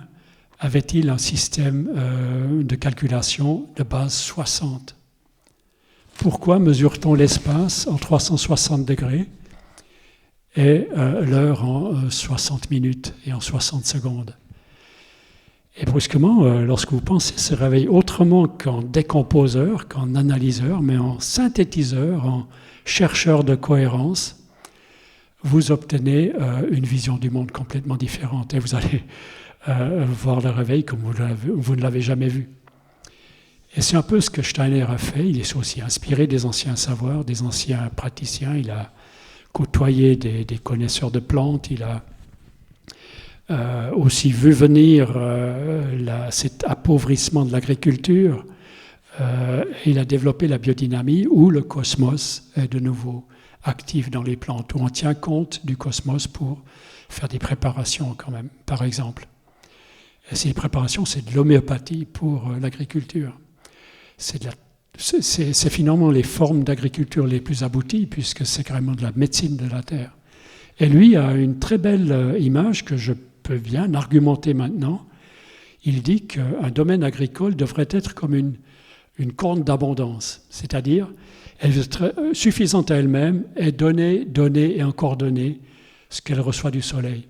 avaient-ils un système de calculation de base 60? Pourquoi mesure-t-on l'espace en 360 degrés et l'heure en 60 minutes et en 60 secondes? Et brusquement, lorsque vous pensez se réveiller autrement qu'en décomposeur, qu'en analyseur, mais en synthétiseur, en chercheur de cohérence, vous obtenez une vision du monde complètement différente et vous allez voir le réveil comme vous ne l'avez jamais vu. Et c'est un peu ce que Steiner a fait. Il est aussi inspiré des anciens savoirs, des anciens praticiens. Il a côtoyé des connaisseurs de plantes. Il a aussi vu venir cet appauvrissement de l'agriculture. Il a développé la biodynamie où le cosmos est de nouveau actif dans les plantes, où on tient compte du cosmos pour faire des préparations quand même, par exemple. Et ces préparations, c'est de l'homéopathie pour l'agriculture. C'est finalement les formes d'agriculture les plus abouties, puisque c'est carrément de la médecine de la terre. Et lui a une très belle image que je peux bien argumenter maintenant. il dit qu'un domaine agricole devrait être comme une corne d'abondance, c'est-à-dire elle est suffisante à elle-même et donner et encore donner ce qu'elle reçoit du soleil.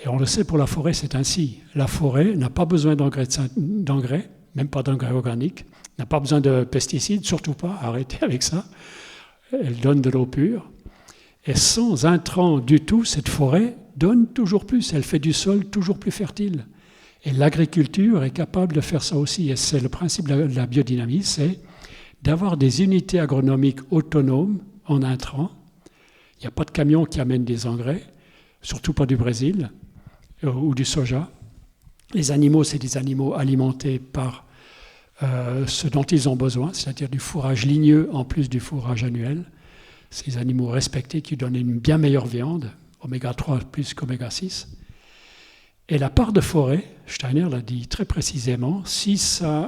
Et on le sait pour la forêt, c'est ainsi. La forêt n'a pas besoin d'engrais, même pas d'engrais organiques, n'a pas besoin de pesticides, surtout pas, arrêtez avec ça. Elle donne de l'eau pure. Et sans intrants du tout, cette forêt donne toujours plus, elle fait du sol toujours plus fertile. Et l'agriculture est capable de faire ça aussi. Et c'est le principe de la biodynamie, c'est d'avoir des unités agronomiques autonomes en intrants. Il n'y a pas de camion qui amène des engrais, surtout pas du Brésil ou du soja. Les animaux, c'est des animaux alimentés par ce dont ils ont besoin, c'est-à-dire du fourrage ligneux en plus du fourrage annuel. Ces animaux respectés qui donnent une bien meilleure viande, oméga 3 plus qu'oméga 6. Et la part de forêt, Steiner l'a dit très précisément, si ça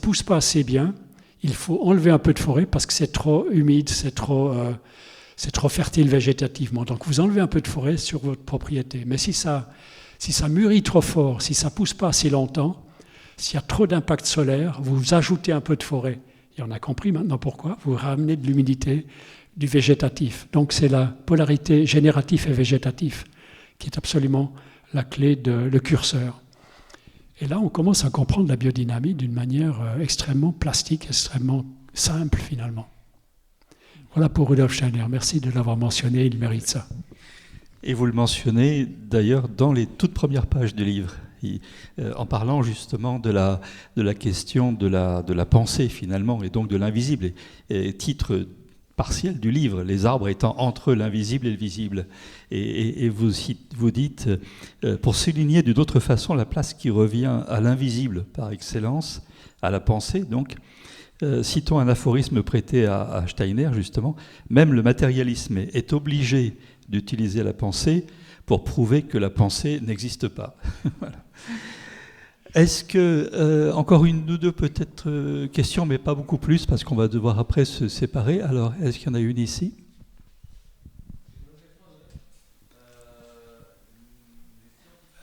pousse pas assez bien, il faut enlever un peu de forêt parce que c'est trop humide, c'est trop fertile végétativement. Donc vous enlevez un peu de forêt sur votre propriété. Mais si ça mûrit trop fort, si ça pousse pas assez longtemps, s'il y a trop d'impact solaire, vous ajoutez un peu de forêt. Et on a compris maintenant pourquoi. Vous ramenez de l'humidité, du végétatif. Donc c'est la polarité génératif et végétatif qui est absolument la clé, le curseur. Et là, on commence à comprendre la biodynamie d'une manière extrêmement plastique, extrêmement simple finalement. Voilà pour Rudolf Steiner. Merci de l'avoir mentionné, il mérite ça. Et vous le mentionnez d'ailleurs dans les toutes premières pages du livre, en parlant justement de la question de la pensée finalement, et donc de l'invisible. Et titre partiel du livre, les arbres étant entre l'invisible et le visible. Et vous dites, pour souligner d'une autre façon la place qui revient à l'invisible par excellence, à la pensée donc, citons un aphorisme prêté à Steiner justement, même le matérialisme est obligé d'utiliser la pensée pour prouver que la pensée n'existe pas. Voilà. Est-ce que, encore une ou deux peut-être questions, mais pas beaucoup plus, parce qu'on va devoir après se séparer. Alors, est-ce qu'il y en a une ici ?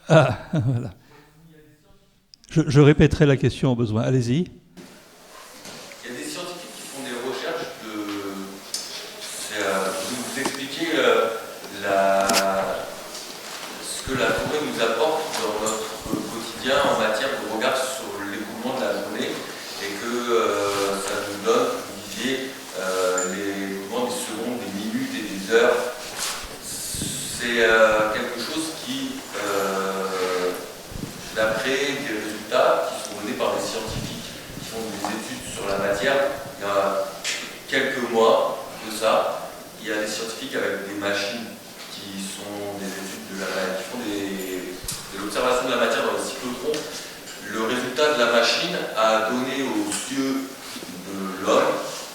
Ah, voilà. Je répéterai la question au besoin. Allez-y. Il y a des scientifiques qui font des recherches vous expliquez ce que la forêt nous apporte dans notre quotidien en matière de regard sur l'écoulement de la journée et que ça nous donne, vous disiez, l'écoulement des secondes, des minutes et des heures. C'est quelque chose qui, d'après des résultats qui sont donnés par des scientifiques qui font des études sur la matière, il y a quelques mois de ça, il y a des scientifiques avec des machines qui sont des études qui font de l'observation de la matière dans le cyclotron. Le résultat de la machine a donné aux yeux de l'homme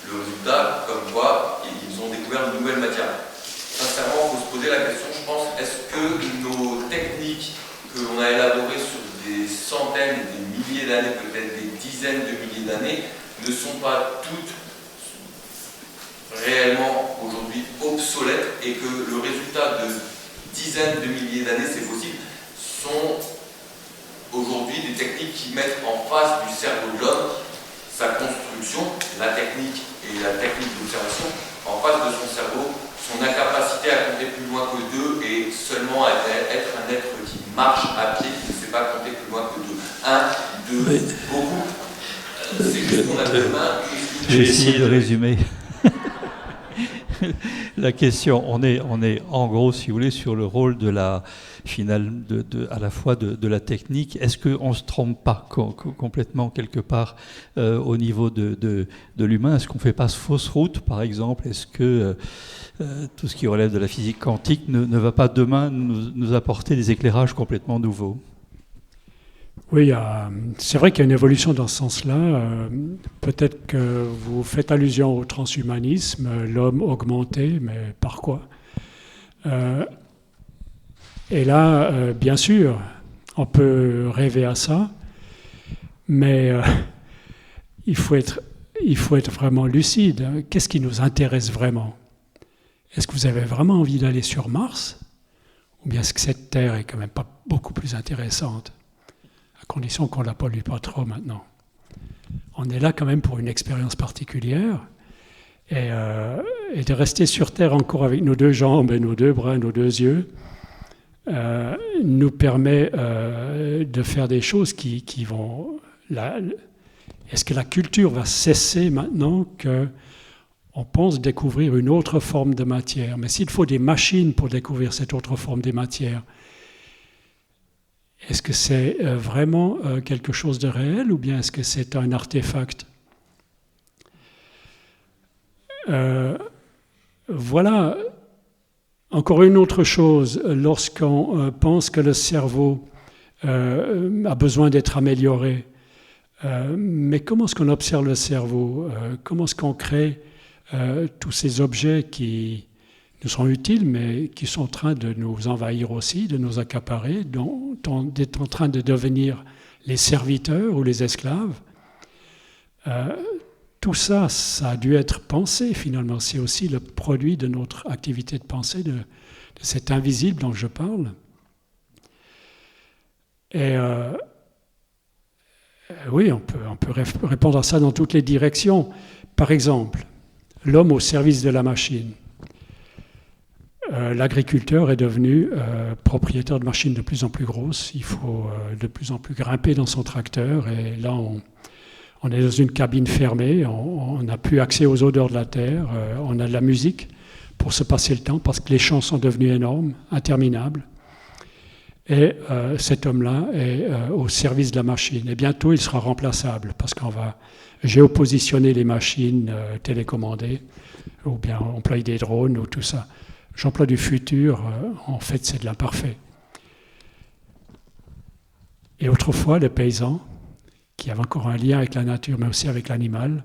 le résultat comme quoi ils ont découvert une nouvelle matière. Sincèrement, il faut se poser la question, je pense, est-ce que nos techniques que l'on a élaborées sur des centaines, des milliers d'années, peut-être des dizaines de milliers d'années, ne sont pas toutes réellement aujourd'hui obsolètes et que le résultat de dizaines de milliers d'années, c'est possible, sont aujourd'hui des techniques qui mettent en face du cerveau de l'homme sa construction, la technique et la technique d'observation, en face de son cerveau, son incapacité à compter plus loin que 2 et seulement être un être qui marche à pied, qui ne sait pas compter plus loin que 2. 1, 2, beaucoup. C'est juste qu'on a deux mains. J'ai essayé de résumer. La question, on est en gros, si vous voulez, sur le rôle de la finale, à la fois de la technique. Est-ce qu'on ne se trompe pas complètement quelque part au niveau de l'humain? Est-ce qu'on ne fait pas fausse route, par exemple? Est-ce que tout ce qui relève de la physique quantique ne va pas demain nous apporter des éclairages complètement nouveaux? Oui, c'est vrai qu'il y a une évolution dans ce sens-là. Peut-être que vous faites allusion au transhumanisme, l'homme augmenté, mais par quoi? Et là, bien sûr, on peut rêver à ça, mais il faut être vraiment lucide. Qu'est-ce qui nous intéresse vraiment? Est-ce que vous avez vraiment envie d'aller sur Mars? Ou bien est-ce que cette Terre est quand même pas beaucoup plus intéressante? à condition qu'on ne la pollue pas trop maintenant. On est là quand même pour une expérience particulière, et de rester sur Terre encore avec nos 2 jambes, et nos 2 bras, nos 2 yeux, nous permet de faire des choses qui vont... Est-ce que la culture va cesser maintenant qu'on pense découvrir une autre forme de matière? Mais s'il faut des machines pour découvrir cette autre forme des matières, est-ce que c'est vraiment quelque chose de réel ou bien est-ce que c'est un artefact? Voilà encore une autre chose lorsqu'on pense que le cerveau a besoin d'être amélioré. Mais comment est-ce qu'on observe le cerveau? Comment est-ce qu'on crée tous ces objets qui nous sont utiles, mais qui sont en train de nous envahir aussi, de nous accaparer, d'être en train de devenir les serviteurs ou les esclaves? Tout ça, ça a dû être pensé finalement. C'est aussi le produit de notre activité de pensée, de cet invisible dont je parle. Et oui, on peut répondre à ça dans toutes les directions. Par exemple, l'homme au service de la machine. L'agriculteur est devenu propriétaire de machines de plus en plus grosses. Il faut de plus en plus grimper dans son tracteur. Et là, on est dans une cabine fermée. On n'a plus accès aux odeurs de la terre. On a de la musique pour se passer le temps parce que les champs sont devenus énormes, interminables. Et cet homme-là est au service de la machine. Et bientôt, il sera remplaçable parce qu'on va géopositionner les machines télécommandées ou bien employer des drones ou tout ça. J'emploie du futur, en fait, c'est de l'imparfait. Et autrefois, les paysans, qui avaient encore un lien avec la nature, mais aussi avec l'animal,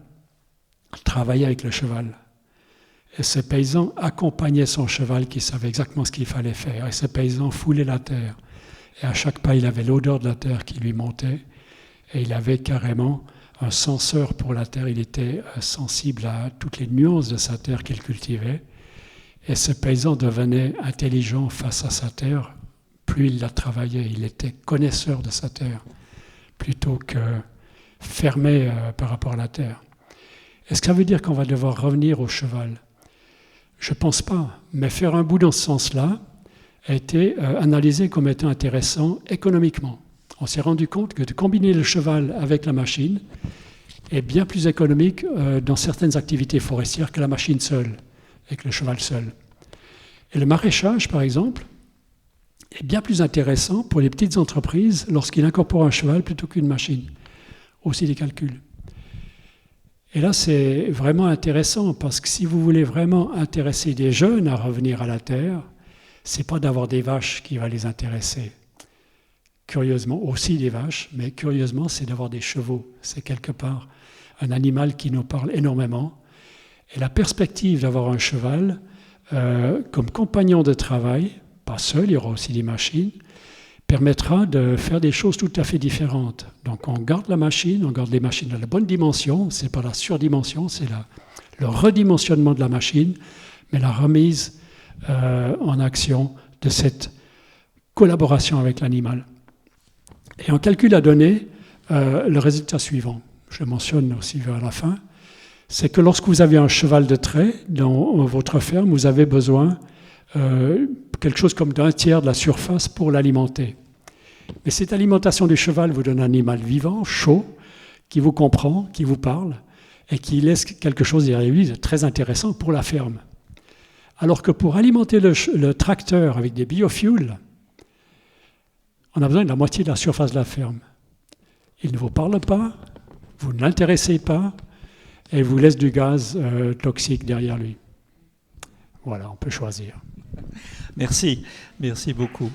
travaillaient avec le cheval. Et ce paysan accompagnait son cheval qui savait exactement ce qu'il fallait faire. Et ce paysan foulait la terre. Et à chaque pas, il avait l'odeur de la terre qui lui montait. Et il avait carrément un senseur pour la terre. Il était sensible à toutes les nuances de sa terre qu'il cultivait. Et ce paysan devenait intelligent face à sa terre. Plus il la travaillait, il était connaisseur de sa terre, plutôt que fermé par rapport à la terre. Est-ce que ça veut dire qu'on va devoir revenir au cheval? Je ne pense pas. Mais faire un bout dans ce sens-là a été analysé comme étant intéressant économiquement. On s'est rendu compte que de combiner le cheval avec la machine est bien plus économique dans certaines activités forestières que la machine seule, avec le cheval seul. Et le maraîchage, par exemple, est bien plus intéressant pour les petites entreprises lorsqu'ils incorporent un cheval plutôt qu'une machine. Aussi des calculs. Et là, c'est vraiment intéressant parce que si vous voulez vraiment intéresser des jeunes à revenir à la terre, c'est pas d'avoir des vaches qui va les intéresser. Curieusement, aussi des vaches, mais curieusement, c'est d'avoir des chevaux. C'est quelque part un animal qui nous parle énormément. Et la perspective d'avoir un cheval comme compagnon de travail, pas seul, il y aura aussi des machines, permettra de faire des choses tout à fait différentes. Donc on garde la machine, on garde les machines dans la bonne dimension, c'est pas la surdimension, c'est le redimensionnement de la machine, mais la remise en action de cette collaboration avec l'animal. Et on calcule la donnée, le résultat suivant, je le mentionne aussi vers la fin, c'est que lorsque vous avez un cheval de trait dans votre ferme, vous avez besoin quelque chose comme d'un tiers de la surface pour l'alimenter. Mais cette alimentation du cheval vous donne un animal vivant, chaud, qui vous comprend, qui vous parle, et qui laisse quelque chose derrière lui de très intéressant pour la ferme. Alors que pour alimenter le tracteur avec des biofuels, on a besoin de la moitié de la surface de la ferme. Il ne vous parle pas, vous ne l'intéressez pas, et il vous laisse du gaz toxique derrière lui. Voilà, on peut choisir. Merci beaucoup.